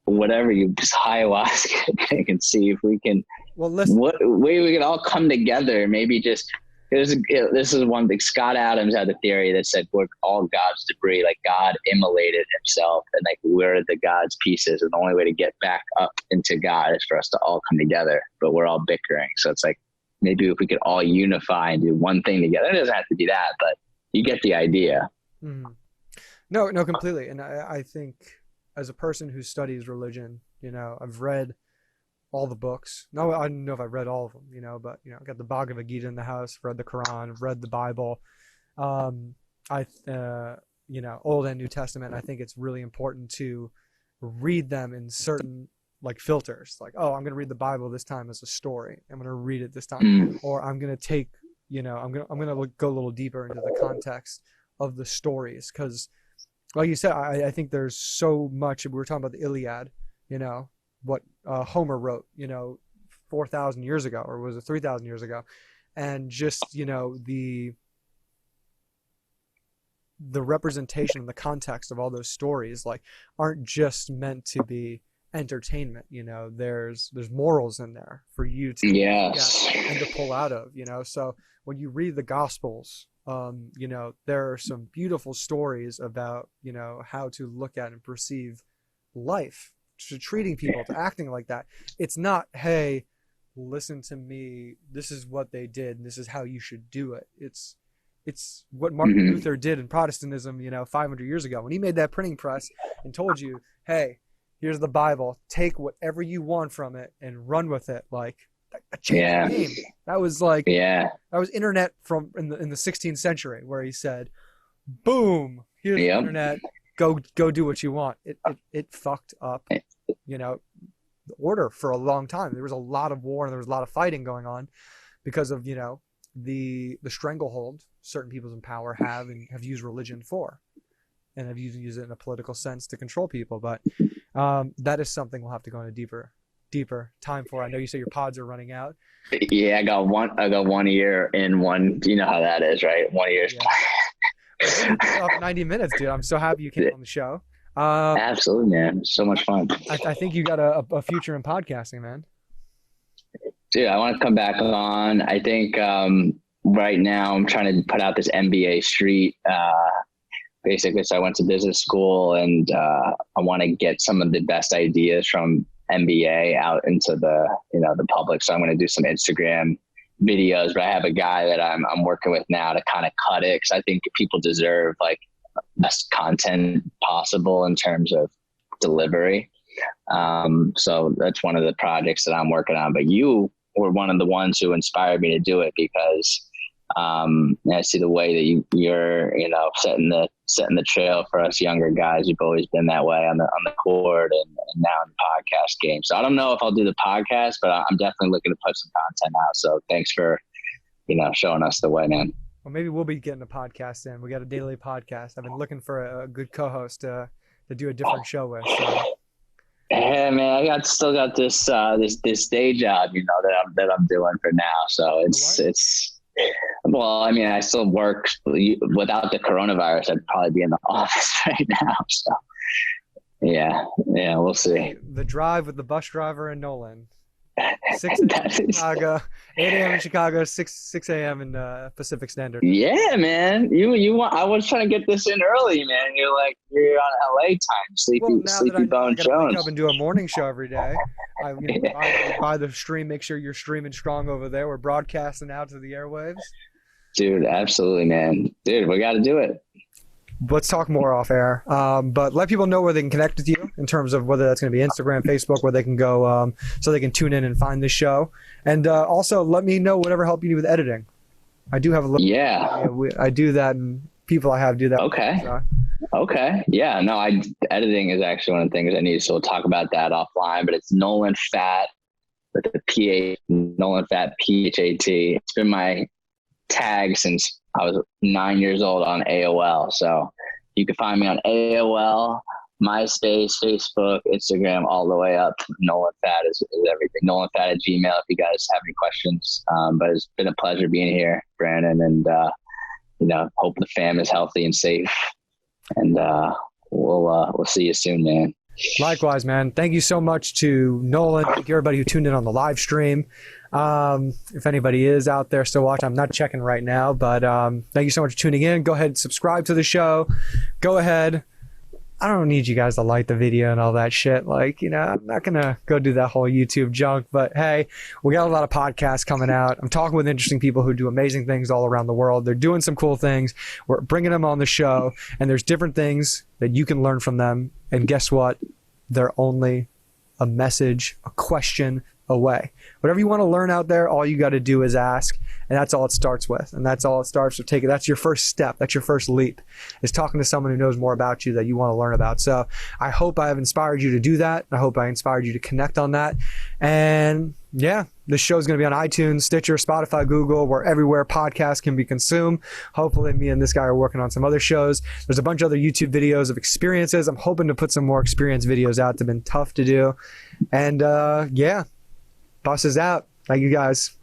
whatever, you just ayahuasca thing and see if we can, what way we can all come together. Maybe just, this is one thing. Scott Adams had a theory that said we're all God's debris, like God immolated himself and like we're the God's pieces. And the only way to get back up into God is for us to all come together, but we're all bickering. So it's like, maybe if we could all unify and do one thing together. It doesn't have to be that, but you get the idea. Mm-hmm. No, completely. And I think as a person who studies religion, you know, I've read all the books. No, I don't know if I've read all of them, you know, but, you know, I got the Bhagavad Gita in the house, read the Quran, read the Bible. You know, Old and New Testament. I think it's really important to read them in certain like filters, like, oh, I'm going to read the Bible this time as a story. I'm going to read it this time, or I'm going to take, you know, I'm going to go a little deeper into the context of the stories. Cause like you said, I think there's so much. We were talking about the Iliad, you know, what Homer wrote, you know, 4,000 years ago, or was it 3,000 years ago? And just, you know, the representation and the context of all those stories, like, aren't just meant to be entertainment. You know, there's morals in there for you to get and to pull out of, you know. So when you read the Gospels, you know, there are some beautiful stories about, you know, how to look at and perceive life, to treating people, to acting like that. It's not, hey, listen to me, this is what they did and this is how you should do it. It's what Martin Luther did in Protestantism, you know, 500 years ago when he made that printing press and told you, hey, here's the Bible, take whatever you want from it and run with it. Like, a changed the game. That was like, that was internet from in the 16th century, where he said, boom, here's the internet, go do what you want. It fucked up, you know, the order for a long time. There was a lot of war and there was a lot of fighting going on because of, you know, the stranglehold certain peoples in power have used religion for, and have used it in a political sense to control people. But that is something we'll have to go into deeper time for. I know you say your pods are running out. Yeah, I got 1 year in one. You know how that is, right? 1 year. Up 90 minutes, dude. I'm so happy you came on the show. Absolutely, man. So much fun. I think you got a future in podcasting, man. Dude, I want to come back on. I think right now I'm trying to put out this MBA Street. Basically, so I went to business school, and I want to get some of the best ideas from MBA out into the public. So I'm going to do some Instagram videos, but I have a guy that I'm working with now to kind of cut it, because I think people deserve like best content possible in terms of delivery. So that's one of the projects that I'm working on. But you were one of the ones who inspired me to do it, because I see the way that you're, you know, setting the trail for us younger guys. You've always been that way on the court and now in the podcast game. So I don't know if I'll do the podcast, but I'm definitely looking to put some content out. So thanks for, you know, showing us the way, man. Well, maybe we'll be getting a podcast in. We got a daily podcast. I've been looking for a good co-host to do a different show with. So. Yeah, man, I still got this day job, you know, that I'm doing for now. So it's. Well, I mean, I still work. Without the coronavirus, I'd probably be in the office right now. So, yeah, we'll see. The drive with the bus driver and Nolan. 6 a.m. That in is, Chicago, 8 a.m. in Chicago, 6 a.m. in Pacific Standard. yeah, man. You want? I was trying to get this in early, man. You're on LA time. Well, Sleepy now that I Sleepy know I Bone got to wake up Jones. and do a morning show every day, buy the stream, make sure you're streaming strong over there. We're broadcasting out to the airwaves. Dude, absolutely, man. Dude, we got to do it. Let's talk more off air. But let people know where they can connect with you in terms of whether that's going to be Instagram, Facebook, where they can go so they can tune in and find this show. And also let me know whatever help you need with editing. I do have a little. Yeah. I do that, and people I have do that. Okay. So. Okay. Yeah. No, editing is actually one of the things I need. So we'll talk about that offline. But it's Nolan Fat with a PH, Nolan Fat PHAT. It's been my tag since I was 9 years old on AOL. So you can find me on AOL, MySpace, Facebook, Instagram, all the way up. Nolan Fat is everything. Nolan Fat at Gmail if you guys have any questions. But it's been a pleasure being here, Brandon. And, hope the fam is healthy and safe. And we'll see you soon, man. Likewise, man. Thank you so much to Nolan. Thank you everybody who tuned in on the live stream. If anybody is out there still watching, I'm not checking right now, but thank you so much for tuning in. Go ahead and subscribe to the show. Go ahead. I don't need you guys to like the video and all that shit. I'm not going to go do that whole YouTube junk, but hey, we got a lot of podcasts coming out. I'm talking with interesting people who do amazing things all around the world. They're doing some cool things. We're bringing them on the show, and there's different things that you can learn from them. And guess what? They're only a message, a question away. Whatever you want to learn out there, all you got to do is ask. And that's all it starts with. And that's all it starts with. That's your first step. That's your first leap, is talking to someone who knows more about you that you want to learn about. So I hope I have inspired you to do that. I hope I inspired you to connect on that. And yeah, this show is going to be on iTunes, Stitcher, Spotify, Google, where everywhere podcasts can be consumed. Hopefully me and this guy are working on some other shows. There's a bunch of other YouTube videos of experiences. I'm hoping to put some more experience videos out. They've been tough to do. And yeah, Bus is out. Thank you guys.